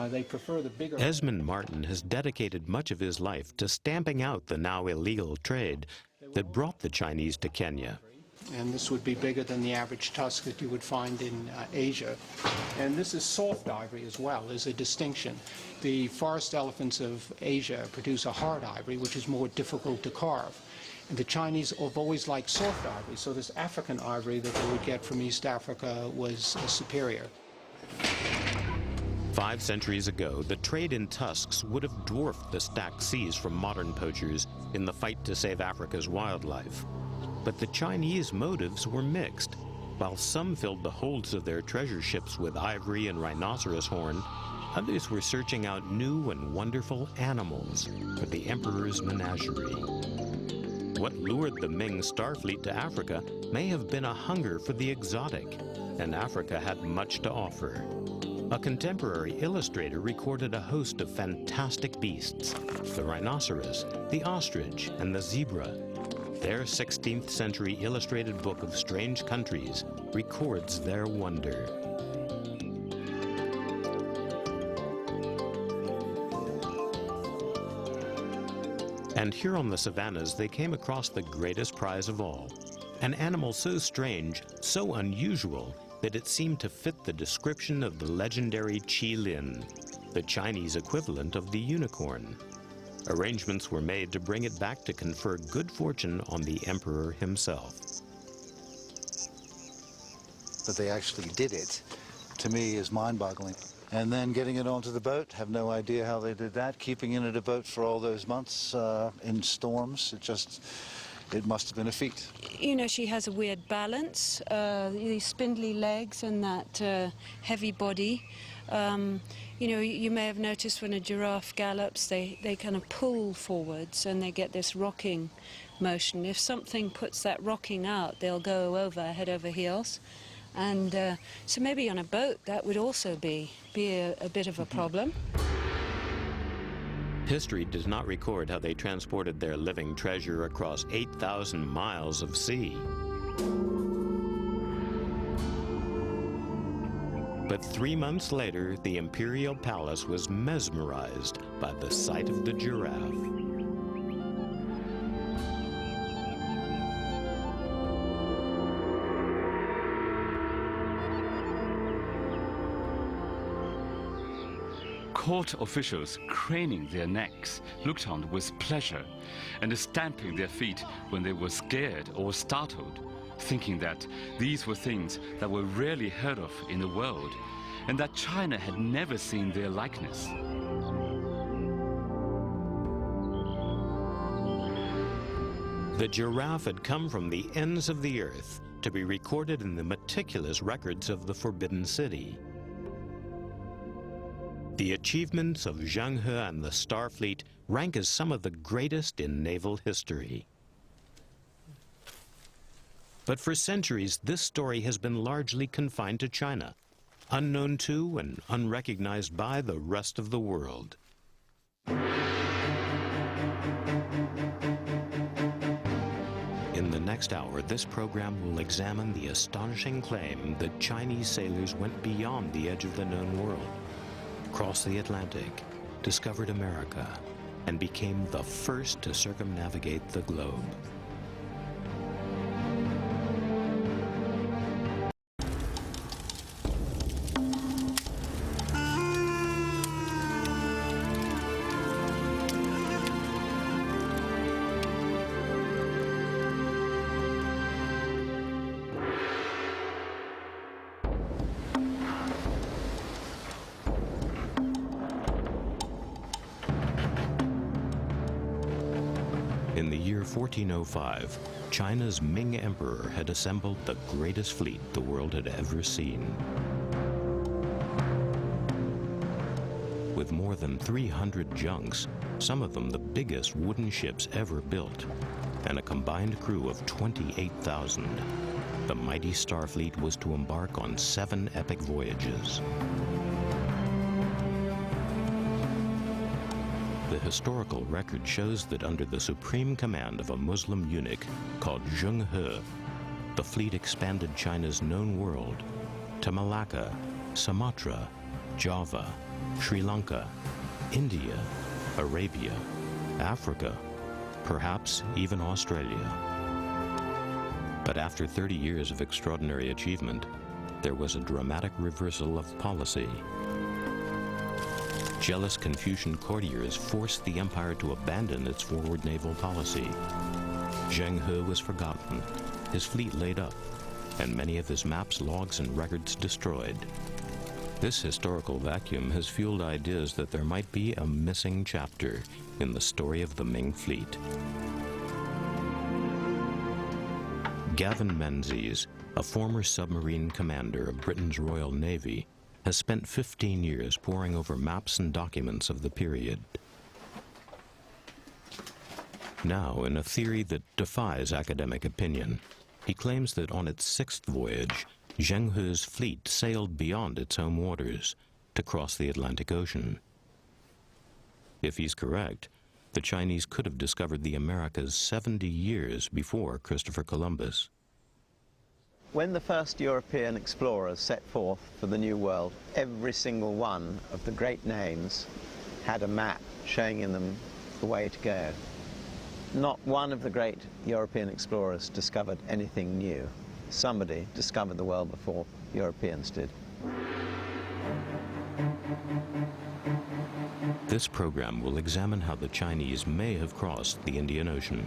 They prefer the bigger... Esmond Martin has dedicated much of his life to stamping out the now illegal trade that brought the Chinese to Kenya. And this would be bigger than the average tusk that you would find in Asia. And this is soft ivory as well, as a distinction. The forest elephants of Asia produce a hard ivory, which is more difficult to carve. And the Chinese have always liked soft ivory, so this African ivory that they would get from East Africa was superior. 5 centuries ago, the trade in tusks would have dwarfed the stacked seas from modern poachers in the fight to save Africa's wildlife. But the Chinese motives were mixed. While some filled the holds of their treasure ships with ivory and rhinoceros horn, others were searching out new and wonderful animals for the emperor's menagerie. What lured the Ming Starfleet to Africa may have been a hunger for the exotic, and Africa had much to offer. A contemporary illustrator recorded a host of fantastic beasts: the rhinoceros, the ostrich, and the zebra. Their 16th century illustrated book of strange countries records their wonder. And here on the savannas, they came across the greatest prize of all, an animal so strange, so unusual, that it seemed to fit the description of the legendary qilin, the Chinese equivalent of the unicorn. Arrangements were made to bring it back to confer good fortune on the emperor himself. But they actually did it, to me, is mind-boggling. And then getting it onto the boat, have no idea how they did that. Keeping it in a boat for all those months in storms, it must have been a feat. You know, she has a weird balance, these spindly legs and that heavy body. You know, you may have noticed when a giraffe gallops, they kind of pull forwards and they get this rocking motion. If something puts that rocking out, they'll go over head over heels. And so maybe on a boat that would also be a bit of a problem. History does not record how they transported their living treasure across 8,000 miles of sea. But 3 months later, the imperial palace was mesmerized by the sight of the giraffe. Court officials, craning their necks, looked on with pleasure and stamping their feet when they were scared or startled, thinking that these were things that were rarely heard of in the world and that China had never seen their likeness. The giraffe had come from the ends of the earth to be recorded in the meticulous records of the Forbidden City. The achievements of Zheng He and the Starfleet rank as some of the greatest in naval history. But for centuries, this story has been largely confined to China, unknown to and unrecognized by the rest of the world. In the next hour, this program will examine the astonishing claim that Chinese sailors went beyond the edge of the known world, crossed the Atlantic, discovered America, and became the first to circumnavigate the globe. In the year 1405, China's Ming Emperor had assembled the greatest fleet the world had ever seen. With more than 300 junks, some of them the biggest wooden ships ever built, and a combined crew of 28,000, the mighty Starfleet was to embark on 7 epic voyages. The historical record shows that under the supreme command of a Muslim eunuch called Zheng He, the fleet expanded China's known world to Malacca, Sumatra, Java, Sri Lanka, India, Arabia, Africa, perhaps even Australia. But after 30 years of extraordinary achievement, there was a dramatic reversal of policy. Jealous Confucian courtiers forced the empire to abandon its forward naval policy. Zheng He was forgotten, his fleet laid up, and many of his maps, logs, and records destroyed. This historical vacuum has fueled ideas that there might be a missing chapter in the story of the Ming fleet. Gavin Menzies, a former submarine commander of Britain's Royal Navy, has spent 15 years poring over maps and documents of the period. Now, in a theory that defies academic opinion, he claims that on its 6th voyage, Zheng He's fleet sailed beyond its home waters to cross the Atlantic Ocean. If he's correct, the Chinese could have discovered the Americas 70 years before Christopher Columbus. When the first European explorers set forth for the New World, every single one of the great names had a map showing in them the way to go. Not one of the great European explorers discovered anything new. Somebody discovered the world before Europeans did. This program will examine how the Chinese may have crossed the Indian Ocean,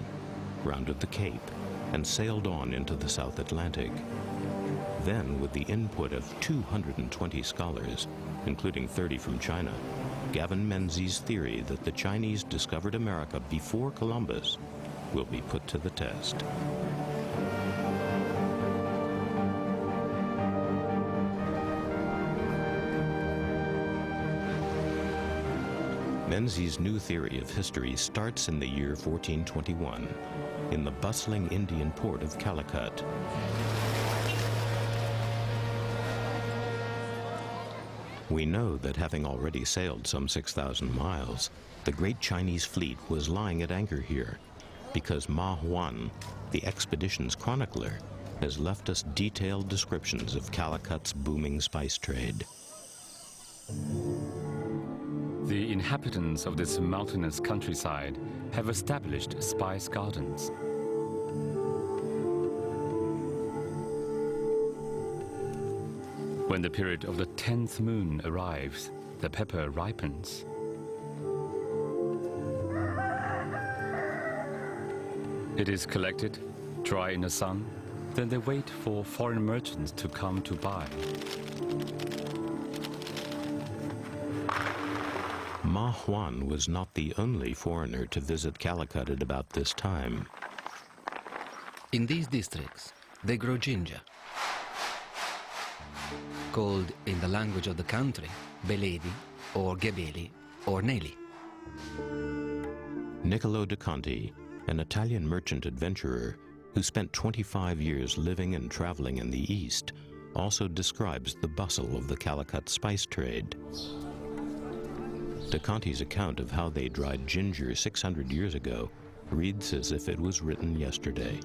rounded the Cape, and sailed on into the South Atlantic. Then, with the input of 220 scholars, including 30 from China, Gavin Menzies' theory that the Chinese discovered America before Columbus will be put to the test. Menzies' new theory of history starts in the year 1421. in the bustling Indian port of Calicut. We know that having already sailed some 6,000 miles, the great Chinese fleet was lying at anchor here, because Ma Huan, the expedition's chronicler, has left us detailed descriptions of Calicut's booming spice trade. The inhabitants of this mountainous countryside have established spice gardens. When the period of the 10th moon arrives, the pepper ripens. It is collected, dry in the sun, then they wait for foreign merchants to come to buy. Ma Huan was not the only foreigner to visit Calicut at about this time. In these districts, they grow ginger, called in the language of the country, beledi, or gebeli, or neli. Niccolo de Conti, an Italian merchant adventurer who spent 25 years living and traveling in the East, also describes the bustle of the Calicut spice trade. De Conti's account of how they dried ginger 600 years ago reads as if it was written yesterday.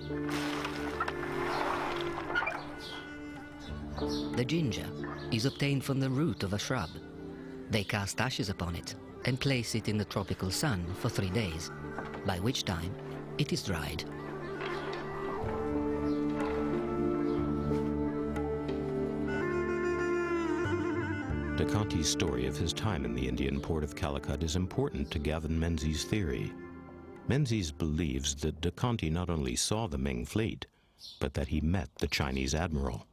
The ginger is obtained from the root of a shrub. They cast ashes upon it and place it in the tropical sun for 3 days, by which time it is dried. De Conti's story of his time in the Indian port of Calicut is important to Gavin Menzies' theory. Menzies believes that de Conti not only saw the Ming fleet, but that he met the Chinese admiral.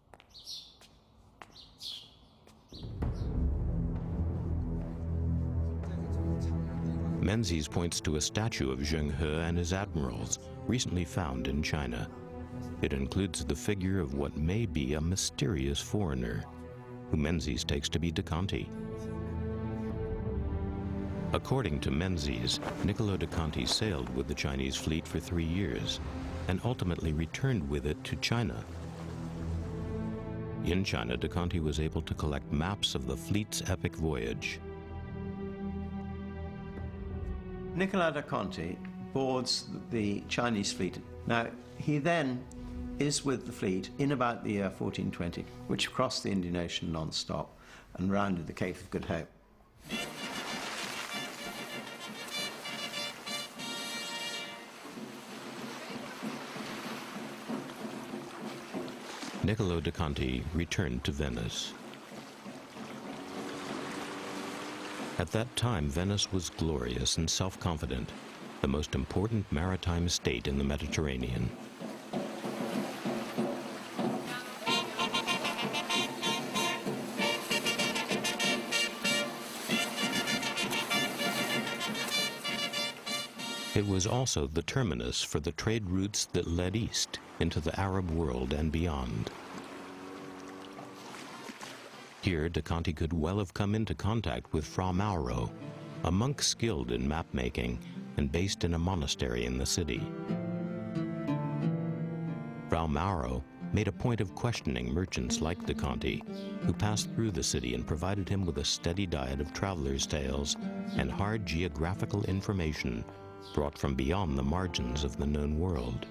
Menzies points to a statue of Zheng He and his admirals, recently found in China. It includes the figure of what may be a mysterious foreigner, who Menzies takes to be de Conti. According to Menzies, Niccolo de Conti sailed with the Chinese fleet for 3 years and ultimately returned with it to China. In China, de Conti was able to collect maps of the fleet's epic voyage. Niccolo de Conti boards the Chinese fleet. Now, he then is with the fleet in about the year 1420, which crossed the Indian Ocean non-stop and rounded the Cape of Good Hope. Niccolo de Conti returned to Venice. At that time, Venice was glorious and self-confident, the most important maritime state in the Mediterranean. It was also the terminus for the trade routes that led east into the Arab world and beyond. Here, de Conti could well have come into contact with Fra Mauro, a monk skilled in map-making and based in a monastery in the city. Fra Mauro made a point of questioning merchants like de Conti, who passed through the city and provided him with a steady diet of travelers' tales and hard geographical information brought from beyond the margins of the known world.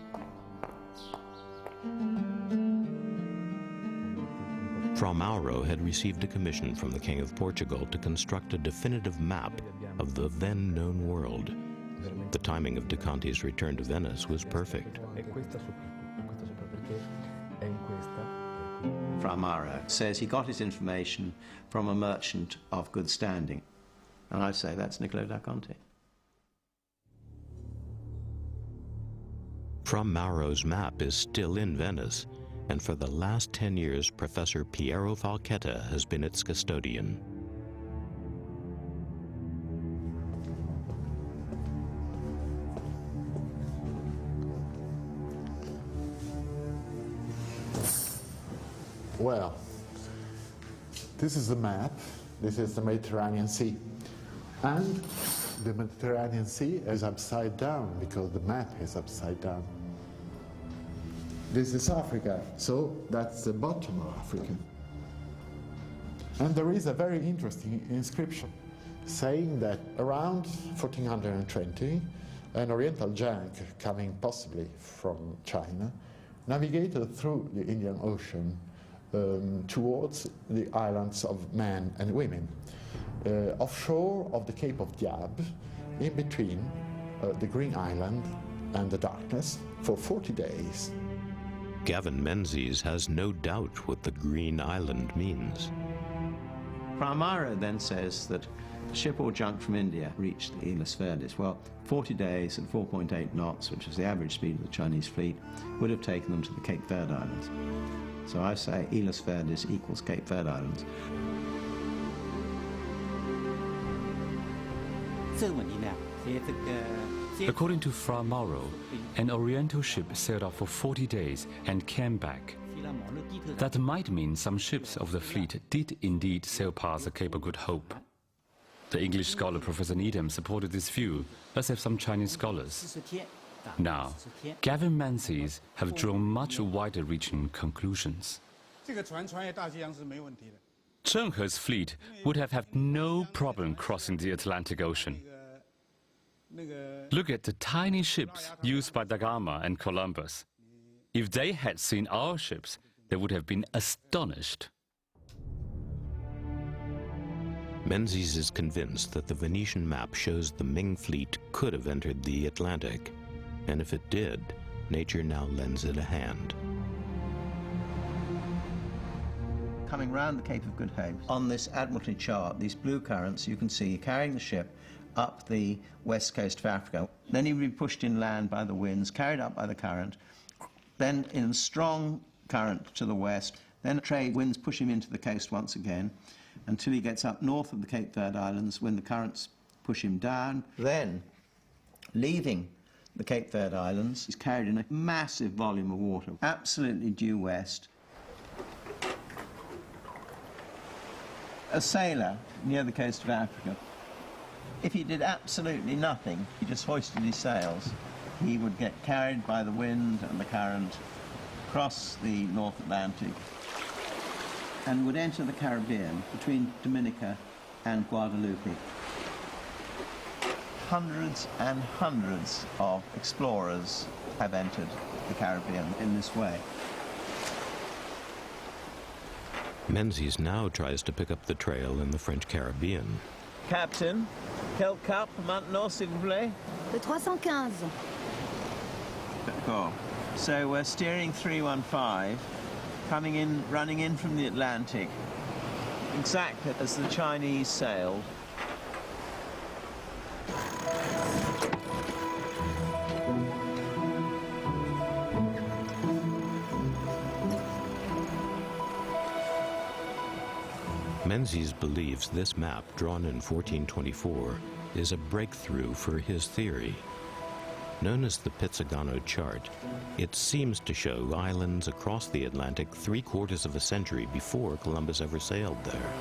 Fra Mauro had received a commission from the King of Portugal to construct a definitive map of the then-known world. The timing of de Conti's return to Venice was perfect. Fra Mauro says he got his information from a merchant of good standing. And I say that's Niccolo da Conti. Fra Mauro's map is still in Venice, and for the last 10 years, Professor Piero Falchetta has been its custodian. Well, this is the map. This is the Mediterranean Sea. And the Mediterranean Sea is upside down because the map is upside down. This is Africa, so that's the bottom of Africa. And there is a very interesting inscription saying that around 1420, an oriental junk coming possibly from China navigated through the Indian Ocean towards the islands of men and women, offshore of the Cape of Diab, in between the Green Island and the darkness, for 40 days. Gavin Menzies has no doubt what the Green Island means. Primaro then says that ship or junk from India reached the Islas Verdes. Well, 40 days at 4.8 knots, which is the average speed of the Chinese fleet, would have taken them to the Cape Verde Islands. So I say Islas Verdes equals Cape Verde Islands. According to Fra Mauro, an Oriental ship sailed off for 40 days and came back. That might mean some ships of the fleet did indeed sail past the Cape of Good Hope. The English scholar Professor Needham supported this view, as have some Chinese scholars. Now, Gavin Menzies have drawn much wider-reaching conclusions. Zheng He's fleet would have had no problem crossing the Atlantic Ocean. Look at the tiny ships used by da Gama and Columbus. If they had seen our ships, they would have been astonished. Menzies is convinced that the Venetian map shows the Ming fleet could have entered the Atlantic, and if it did, nature now lends it a hand. Coming round the Cape of Good Hope, on this Admiralty chart, these blue currents you can see carrying the ship up the west coast of Africa. Then he would be pushed inland by the winds, carried up by the current, then in strong current to the west, then trade winds push him into the coast once again, until he gets up north of the Cape Verde Islands when the currents push him down. Then, leaving the Cape Verde Islands, he's carried in a massive volume of water, absolutely due west. A sailor near the coast of Africa, if he did absolutely nothing, he just hoisted his sails, he would get carried by the wind and the current across the North Atlantic and would enter the Caribbean between Dominica and Guadeloupe. Hundreds and hundreds of explorers have entered the Caribbean in this way. Menzies now tries to pick up the trail in the French Caribbean. Captain, quel cap maintenant, s'il vous plaît? Le 315. D'accord. So we're steering 315, coming in, running in from the Atlantic, exactly as the Chinese sailed. Menzies believes this map, drawn in 1424, is a breakthrough for his theory. Known as the Pizzigano chart, it seems to show islands across the Atlantic 3/4 of a century before Columbus ever sailed there.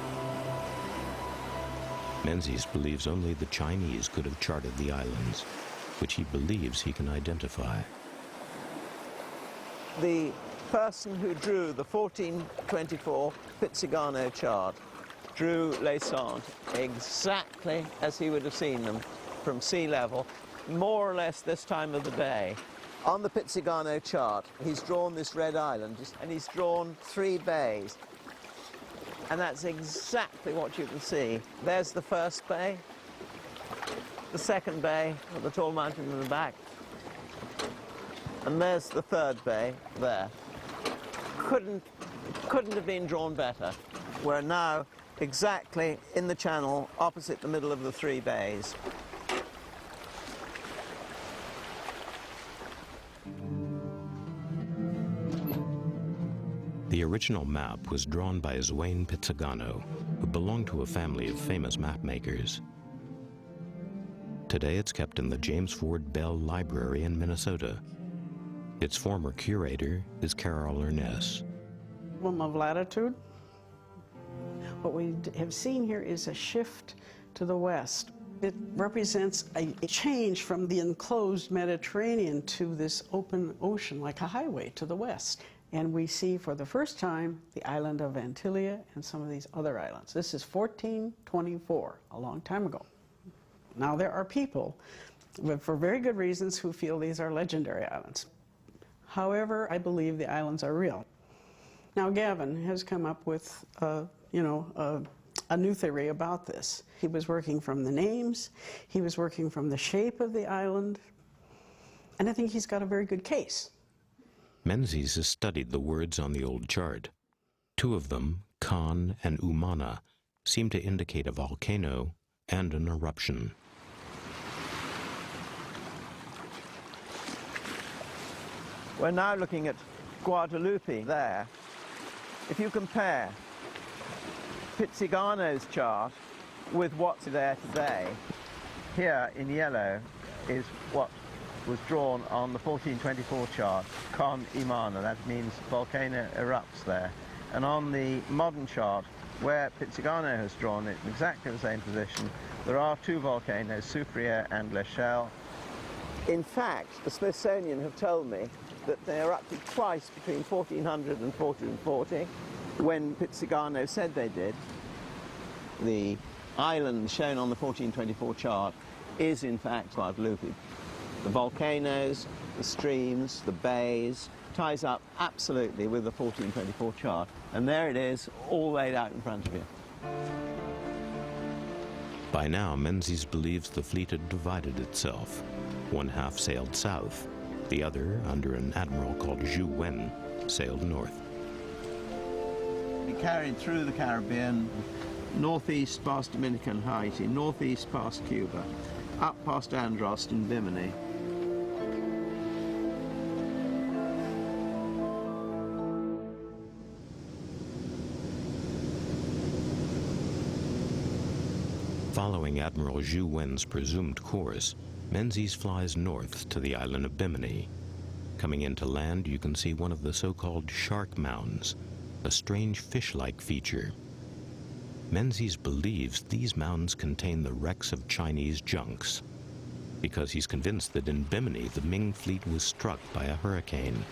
Menzies believes only the Chinese could have charted the islands, which he believes he can identify. The person who drew the 1424 Pizzigano chart drew Les Saintes exactly as he would have seen them from sea level, more or less this time of the day. On the Pizzigano chart, he's drawn this red island, and he's drawn 3 bays. And that's exactly what you can see. There's the first bay, the second bay with the tall mountain in the back, and there's the third bay there. Couldn't have been drawn better. We're now exactly in the channel opposite the middle of the 3 bays. The original map was drawn by Zwayne Pizzigano, who belonged to a family of famous mapmakers. Today it's kept in the James Ford Bell Library in Minnesota. Its former curator is Carol Ernest. Of latitude. What we have seen here is a shift to the west It represents a change from the enclosed Mediterranean to this open ocean, like a highway to the west. And we see for the first time the island of Antillia and some of these other islands. This is 1424, a long time ago. Now there are people, for very good reasons, who feel these are legendary islands. However, I believe the islands are real. Now Gavin has come up with, a new theory about this. He was working from the names, he was working from the shape of the island, and I think he's got a very good case. Menzies has studied the words on the old chart. Two of them, Khan and Umana, seem to indicate a volcano and an eruption. We're now looking at Guadalupe there. If you compare Pizzigano's chart with what's there today, here in yellow is what was drawn on the 1424 chart, Con Imana, that means volcano erupts there. And on the modern chart, where Pizzigano has drawn it in exactly the same position, there are two volcanoes, Soufriere and L'Echelle. In fact, the Smithsonian have told me that they erupted twice between 1400 and 1440, when Pizzigano said they did. The island shown on the 1424 chart is in fact Guadalupe. The volcanoes, the streams, the bays, ties up absolutely with the 1424 chart. And there it is, all laid out in front of you. By now, Menzies believes the fleet had divided itself. One half sailed south, the other, under an admiral called Zhu Wen, sailed north. We carried through the Caribbean, northeast past Dominican Haiti, northeast past Cuba, up past Andros and Bimini. Following Admiral Zhu Wen's presumed course, Menzies flies north to the island of Bimini. Coming into land, you can see one of the so-called shark mounds, a strange fish-like feature. Menzies believes these mounds contain the wrecks of Chinese junks, because he's convinced that in Bimini the Ming fleet was struck by a hurricane.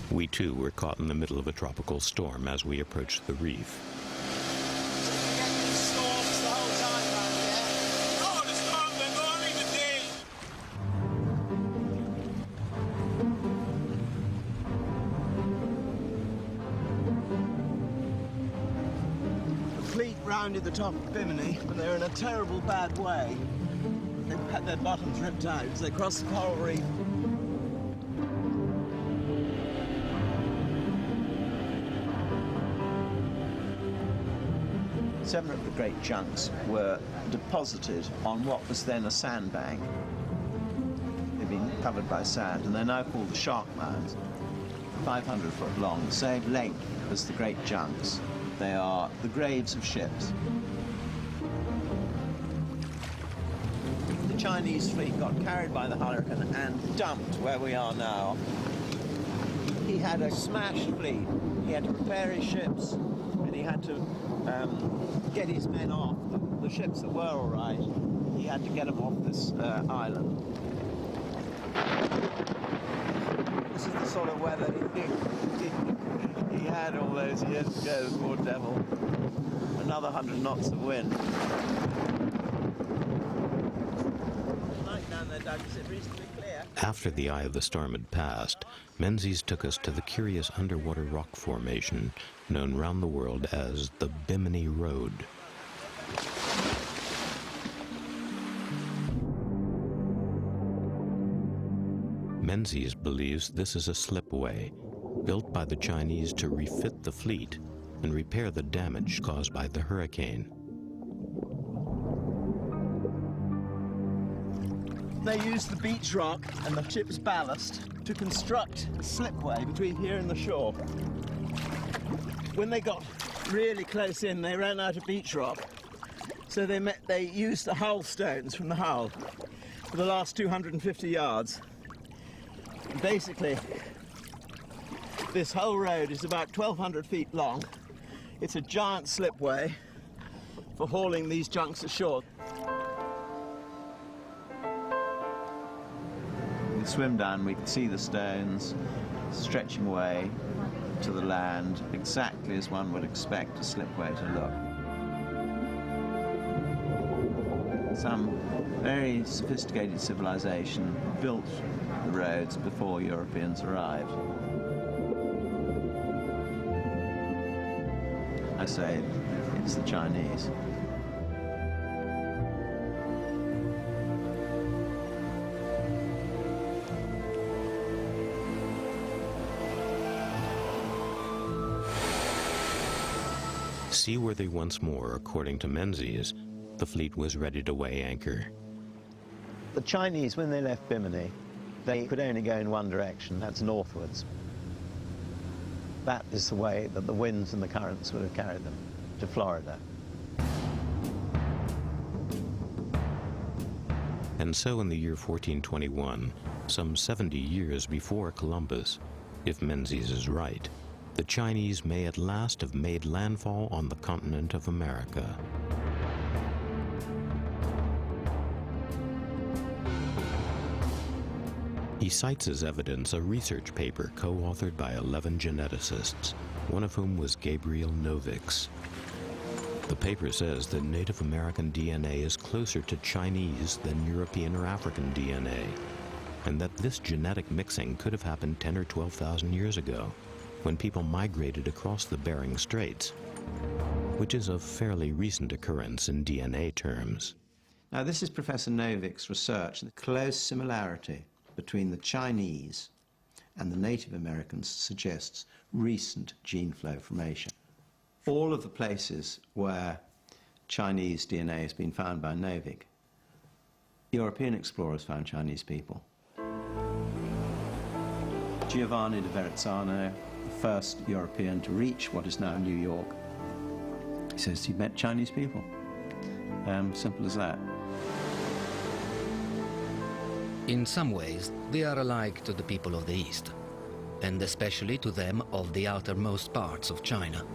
We too were caught in the middle of a tropical storm as we approached the reef. The fleet rounded the top of Bimini, and they're in a terrible bad way. They've had their bottoms ripped out as they crossed the coral reef. Seven of the great junks were deposited on what was then a sandbank. They've been covered by sand, and they're now called the shark mounds. 500 foot long, the same length as the great junks. They are the graves of ships. The Chinese fleet got carried by the hurricane and dumped where we are now. He had a smashed fleet. He had to repair his ships, and he had to get his men off. The ships that were all right, he had to get them off this island. This is the sort of weather he had all those years ago, the poor devil. Another 100 knots of wind. After the eye of the storm had passed, Menzies took us to the curious underwater rock formation known round the world as the Bimini Road. Menzies believes this is a slipway built by the Chinese to refit the fleet and repair the damage caused by the hurricane. They used the beach rock and the ship's ballast to construct a slipway between here and the shore. When they got really close in, they ran out of beach rock, so they used the hull stones from the hull for the last 250 yards. Basically, This whole road is about 1,200 feet long. It's a giant slipway for hauling these junks ashore. We swim down, we can see the stones stretching away to the land, exactly as one would expect a slipway to look. Some very sophisticated civilization built the roads before Europeans arrived. I say it's the Chinese. Seaworthy once more, according to Menzies, the fleet was ready to weigh anchor. The Chinese, when they left Bimini, they could only go in one direction, that's northwards. That is the way that the winds and the currents would have carried them to Florida. And so in the year 1421, some 70 years before Columbus, if Menzies is right, the Chinese may at last have made landfall on the continent of America. He cites as evidence a research paper co-authored by 11 geneticists, one of whom was Gabriel Novick's. The paper says that Native American DNA is closer to Chinese than European or African DNA, and that this genetic mixing could have happened 10 or 12,000 years ago, when people migrated across the Bering Straits, which is a fairly recent occurrence in DNA terms. Now, this is Professor Novick's research. The close similarity between the Chinese and the Native Americans suggests recent gene flow formation. All of the places where Chinese DNA has been found by Novick, European explorers found Chinese people. Giovanni da Verrazzano, the first European to reach what is now New York, he says he met Chinese people. Simple as that. In some ways, they are alike to the people of the East, and especially to them of the outermost parts of China.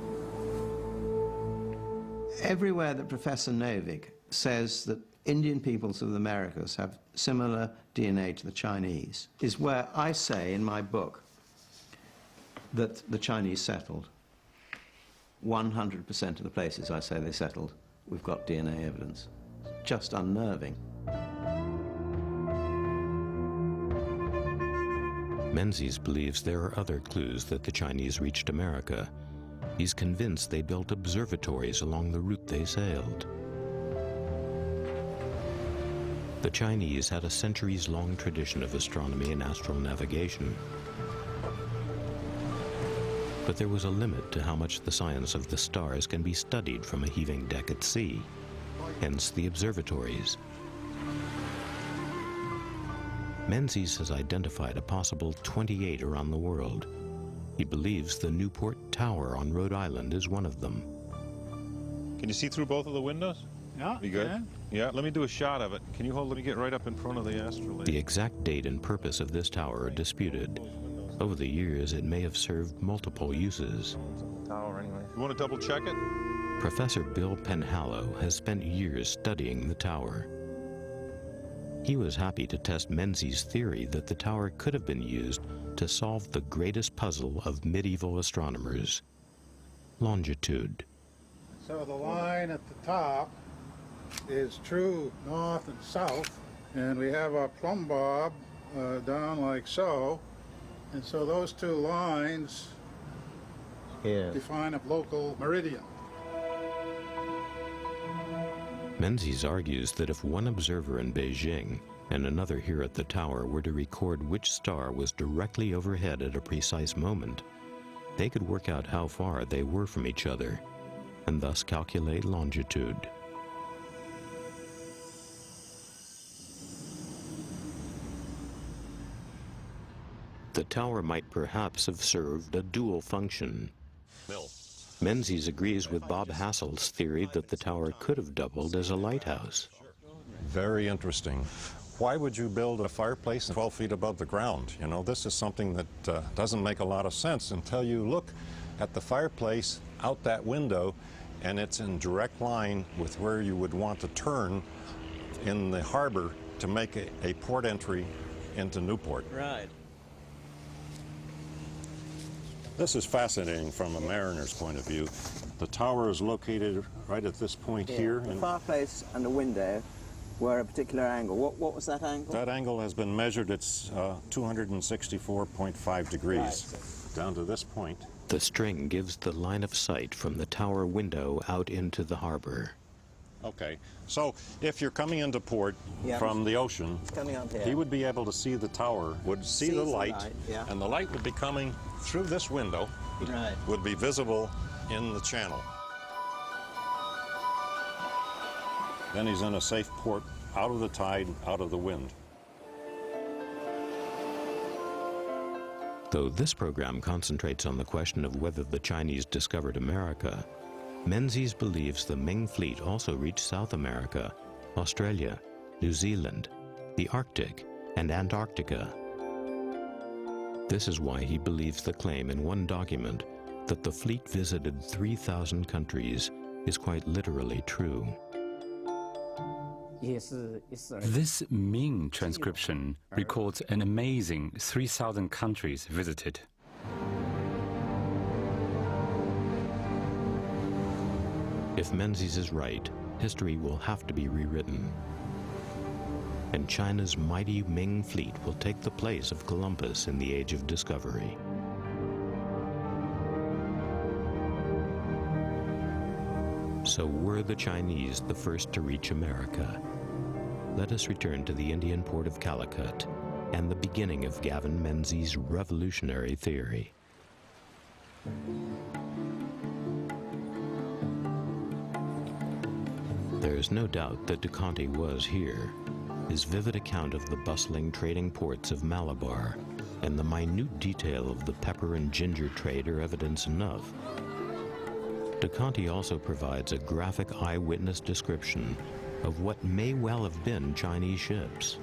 Everywhere that Professor Novick says that Indian peoples of the Americas have similar DNA to the Chinese is where I say in my book that the Chinese settled. 100% of the places I say they settled, we've got DNA evidence. Just unnerving. Menzies believes there are other clues that the Chinese reached America. He's convinced they built observatories along the route they sailed. The Chinese had a centuries-long tradition of astronomy and astral navigation. But there was a limit to how much the science of the stars can be studied from a heaving deck at sea, hence the observatories. Menzies has identified a possible 28 around the world. He believes the Newport Tower on Rhode Island is one of them. Can you see through both of the windows? Yeah. You good? Yeah, let me do a shot of it. Can you hold, let me get right up in front of the astrolabe. The exact date and purpose of this tower are disputed. Over the years, it may have served multiple uses. Tower anyway. You want to double check it? Professor Bill Penhallow has spent years studying the tower. He was happy to test Menzies' theory that the tower could have been used to solve the greatest puzzle of medieval astronomers: longitude. So the line at the top is true north and south, and we have our plumb bob down like so, and so those two lines define a local meridian. Menzies argues that if one observer in Beijing and another here at the tower were to record which star was directly overhead at a precise moment, they could work out how far they were from each other and thus calculate longitude. The tower might perhaps have served a dual function. Menzies agrees with Bob Hassel's theory that the tower could have doubled as a lighthouse. Very interesting. Why would you build a fireplace 12 feet above the ground? You know, this is something that doesn't make a lot of sense until you look at the fireplace out that window, and it's in direct line with where you would want to turn in the harbor to make a port entry into Newport. Right. This is fascinating from a mariner's point of view. The tower is located right at this point here. The fireplace and the window were a particular angle. What was that angle? That angle has been measured. It's 264.5 degrees, right, down to this point. The string gives the line of sight from the tower window out into the harbor. Okay, so if you're coming into port from the ocean, coming up here, he would be able to see the tower, would see the light, and the light would be coming through this window, right, would be visible in the channel. Then he's in a safe port, out of the tide, out of the wind. Though this program concentrates on the question of whether the Chinese discovered America, Menzies believes the Ming fleet also reached South America, Australia, New Zealand, the Arctic, and Antarctica. This is why he believes the claim in one document that the fleet visited 3,000 countries is quite literally true. This Ming transcription records an amazing 3,000 countries visited. If Menzies is right, history will have to be rewritten. And China's mighty Ming fleet will take the place of Columbus in the Age of Discovery. So were the Chinese the first to reach America? Let us return to the Indian port of Calicut and the beginning of Gavin Menzies' revolutionary theory. There is no doubt that de Conti was here. His vivid account of the bustling trading ports of Malabar and the minute detail of the pepper and ginger trade are evidence enough. De Conti also provides a graphic eyewitness description of what may well have been Chinese ships.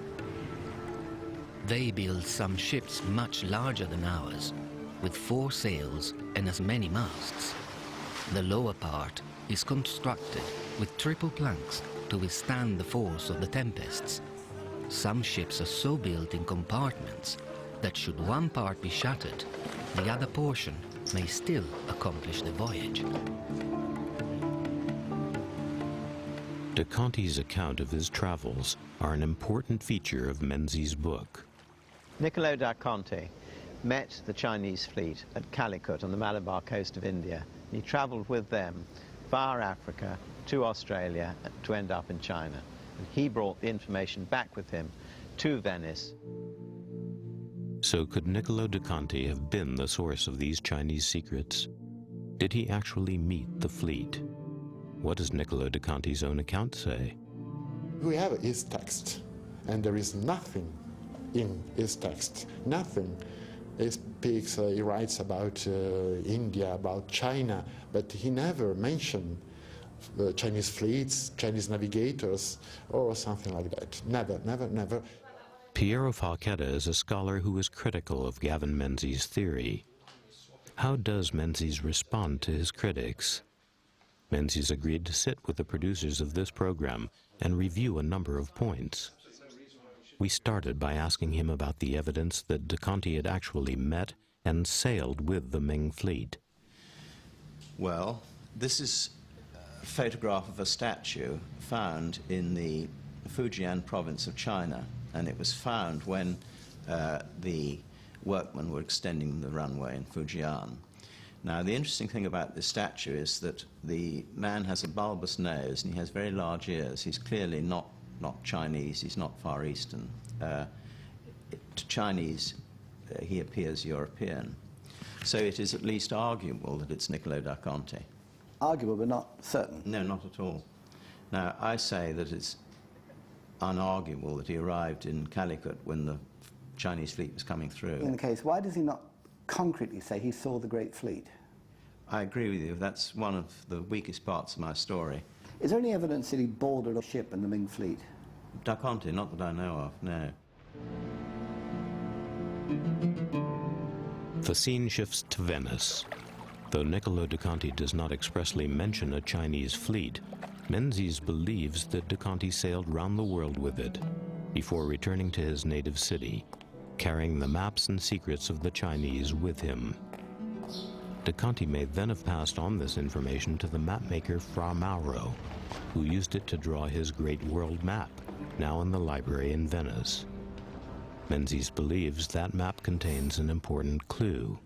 They built some ships much larger than ours, with 4 sails and as many masts. The lower part is constructed with triple planks to withstand the force of the tempests. Some ships are so built in compartments that should one part be shattered, the other portion may still accomplish the voyage. De Conti's account of his travels are an important feature of Menzies' book. Niccolo da Conti met the Chinese fleet at Calicut on the Malabar coast of India. He traveled with them via Africa to Australia to end up in China. And he brought the information back with him to Venice. So could Niccolo de Conti have been the source of these Chinese secrets? Did he actually meet the fleet? What does Niccolo de Conti's own account say? We have his text, and there is nothing in his text, nothing. He speaks, he writes about India, about China, but he never mentioned Chinese fleets, Chinese navigators, or something like that. Never, never, never. Piero Falchetta is a scholar who is critical of Gavin Menzies' theory. How does Menzies respond to his critics? Menzies agreed to sit with the producers of this program and review a number of points. We started by asking him about the evidence that de Conti had actually met and sailed with the Ming fleet. Well, this is a photograph of a statue found in the Fujian province of China, and it was found when the workmen were extending the runway in Fujian. Now, the interesting thing about this statue is that the man has a bulbous nose and he has very large ears. He's clearly not Chinese, he's not Far Eastern. To Chinese, he appears European. So it is at least arguable that it's Niccolo da Conti. Arguable, but not certain? No, not at all. Now, I say that it's unarguable that he arrived in Calicut when the Chinese fleet was coming through. In the case, why does he not concretely say he saw the Great Fleet? I agree with you. That's one of the weakest parts of my story. Is there any evidence that he boarded a ship in the Ming fleet? Da Conte, not that I know of, no. The scene shifts to Venice. Though Niccolo da Conte does not expressly mention a Chinese fleet, Menzies believes that da Conte sailed round the world with it before returning to his native city, carrying the maps and secrets of the Chinese with him. Da Conte may then have passed on this information to the mapmaker Fra Mauro, who used it to draw his great world map, now in the library in Venice. Menzies believes that map contains an important clue.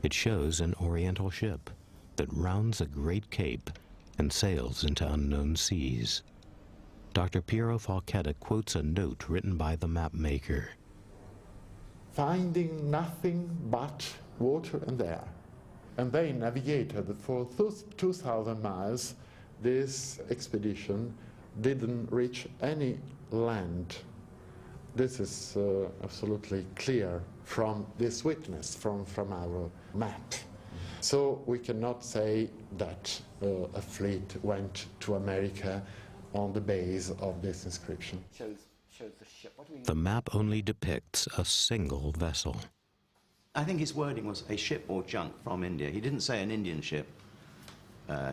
It shows an Oriental ship that rounds a great cape and sails into unknown seas. Dr. Piero Falchetta quotes a note written by the map maker. Finding nothing but water and air. And they navigated for 2,000 miles. This expedition didn't reach any land. This is absolutely clear from this witness, from our map. So we cannot say that a fleet went to America on the base of this inscription. Shows the ship. The map only depicts a single vessel. I think his wording was a ship or junk from India. He didn't say an Indian ship.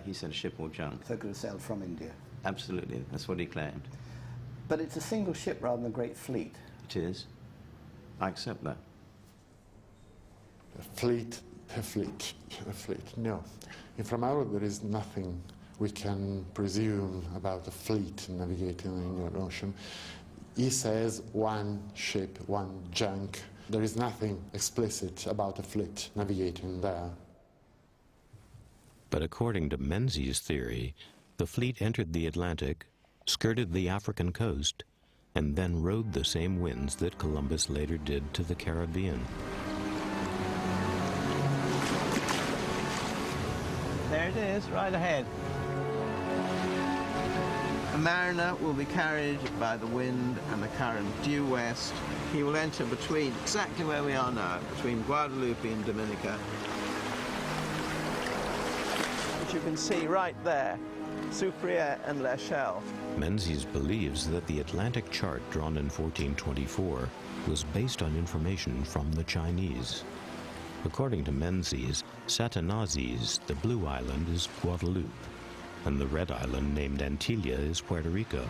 He said a ship or junk. So it could have sailed from India. Absolutely, that's what he claimed. But it's a single ship rather than a great fleet. It is. I accept that. A fleet, no. In Fra Mauro there is nothing we can presume about a fleet navigating the Indian Ocean. He says one ship, one junk. There is nothing explicit about a fleet navigating there. But according to Menzies' theory, the fleet entered the Atlantic, skirted the African coast, and then rode the same winds that Columbus later did to the Caribbean. There it is, right ahead. A mariner will be carried by the wind and the current due west. He will enter between, exactly where we are now, between Guadeloupe and Dominica. Which you can see right there, Sucrier and L'Echelle. Menzies believes that the Atlantic chart drawn in 1424 was based on information from the Chinese. According to Menzies, Satanazes, the blue island, is Guadeloupe, and the red island named Antigua is Puerto Rico.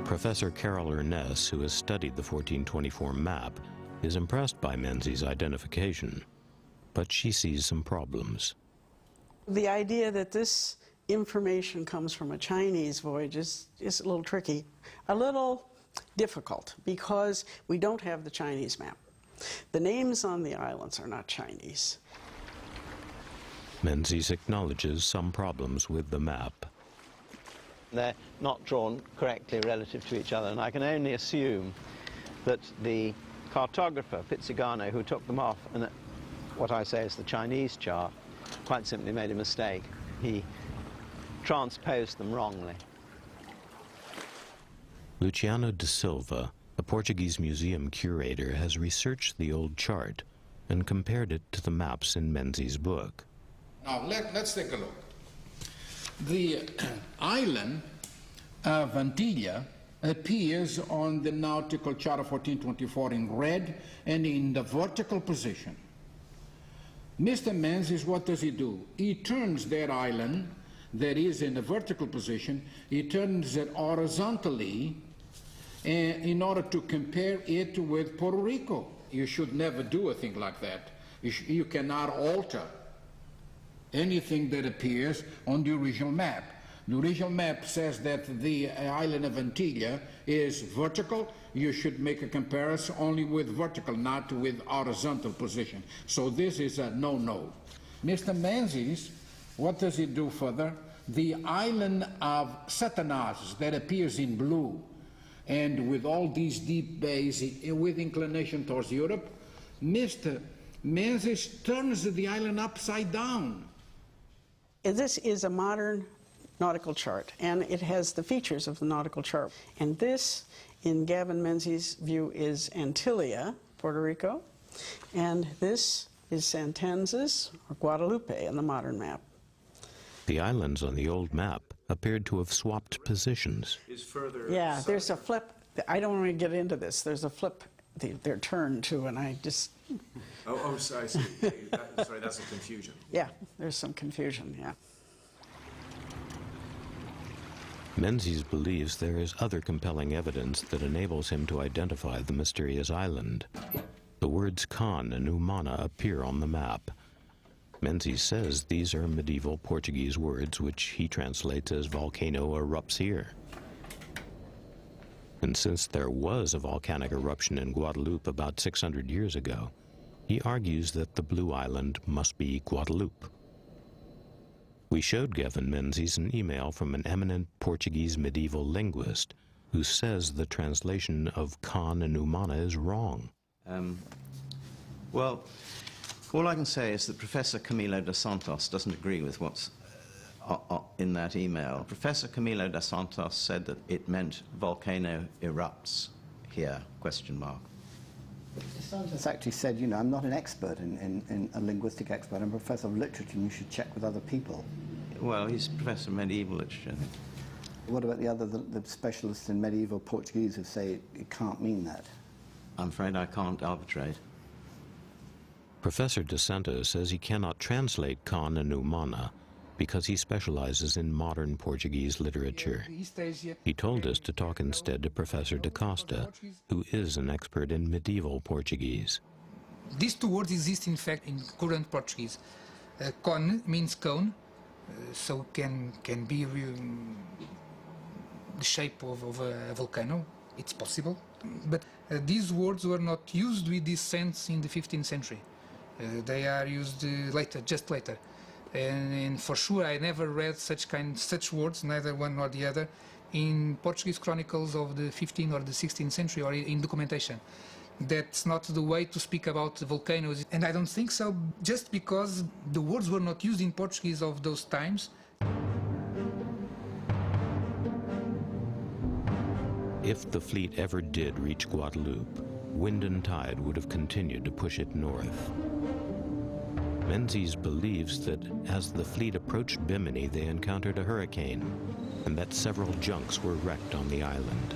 Professor Carol Ernest, who has studied the 1424 map, is impressed by Menzies' identification, but she sees some problems. The idea that this information comes from a Chinese voyage is a little tricky, a little difficult, because we don't have the Chinese map. The names on the islands are not Chinese. Menzies acknowledges some problems with the map. They're not drawn correctly relative to each other, and I can only assume that the cartographer, Pizzigano, who took them off, and what I say is the Chinese chart, quite simply made a mistake. He transposed them wrongly. Luciano da Silva, a Portuguese museum curator, has researched the old chart and compared it to the maps in Menzies' book. Now, let's take a look. The island of Antigua appears on the nautical chart of 1424 in red and in the vertical position. Mr. Menzies, what does he do? He turns that island that is in the vertical position, he turns it horizontally in order to compare it with Puerto Rico. You should never do a thing like that. You cannot alter anything that appears on the original map. The original map says that the island of Antigua is vertical. You should make a comparison only with vertical, not with horizontal position. So this is a no-no. Mr. Menzies, what does he do further? The island of Satanazes that appears in blue and with all these deep bays with inclination towards Europe, Mr. Menzies turns the island upside down. This is a modern nautical chart, and it has the features of the nautical chart. And this, in Gavin Menzies' view, is Antigua, Puerto Rico, and this is Santanzas, or Guadalupe, in the modern map. The islands on the old map appeared to have swapped positions. Yeah, there's a flip. I don't want to get into this. There's a flip they're turned to, and I just... Oh, sorry, I see. Sorry, that's a confusion. Yeah, there's some confusion, yeah. Menzies believes there is other compelling evidence that enables him to identify the mysterious island. The words Khan and Umana appear on the map. Menzies says these are medieval Portuguese words which he translates as volcano erupts here. And since there was a volcanic eruption in Guadeloupe about 600 years ago, he argues that the Blue Island must be Guadeloupe. We showed Gavin Menzies an email from an eminent Portuguese medieval linguist who says the translation of Khan and Umana is wrong. Well, all I can say is that Professor Camilo dos Santos doesn't agree with what's in that email. Professor Camilo dos Santos said that it meant volcano erupts here, question mark. Dos Santos actually said, you know, I'm not an expert in a linguistic expert. I'm a professor of literature and you should check with other people. Well, he's professor of medieval literature. What about the specialists in medieval Portuguese who say it can't mean that? I'm afraid I can't arbitrate. Professor dos Santos says he cannot translate Khan and Umana because he specializes in modern Portuguese literature. He told us to talk instead to Professor da Costa, who is an expert in medieval Portuguese. These two words exist, in fact, in current Portuguese. Cone means cone, so can be the shape of a volcano. It's possible. But these words were not used with this sense in the 15th century. They are used later, just later. And for sure, I never read such words, neither one nor the other, in Portuguese chronicles of the 15th or the 16th century or in documentation. That's not the way to speak about volcanoes. And I don't think so, just because the words were not used in Portuguese of those times. If the fleet ever did reach Guadeloupe, wind and tide would have continued to push it north. Menzies believes that as the fleet approached Bimini, they encountered a hurricane, and that several junks were wrecked on the island.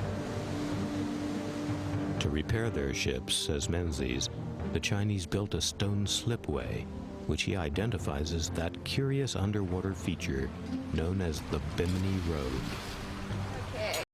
To repair their ships, says Menzies, the Chinese built a stone slipway, which he identifies as that curious underwater feature known as the Bimini Road.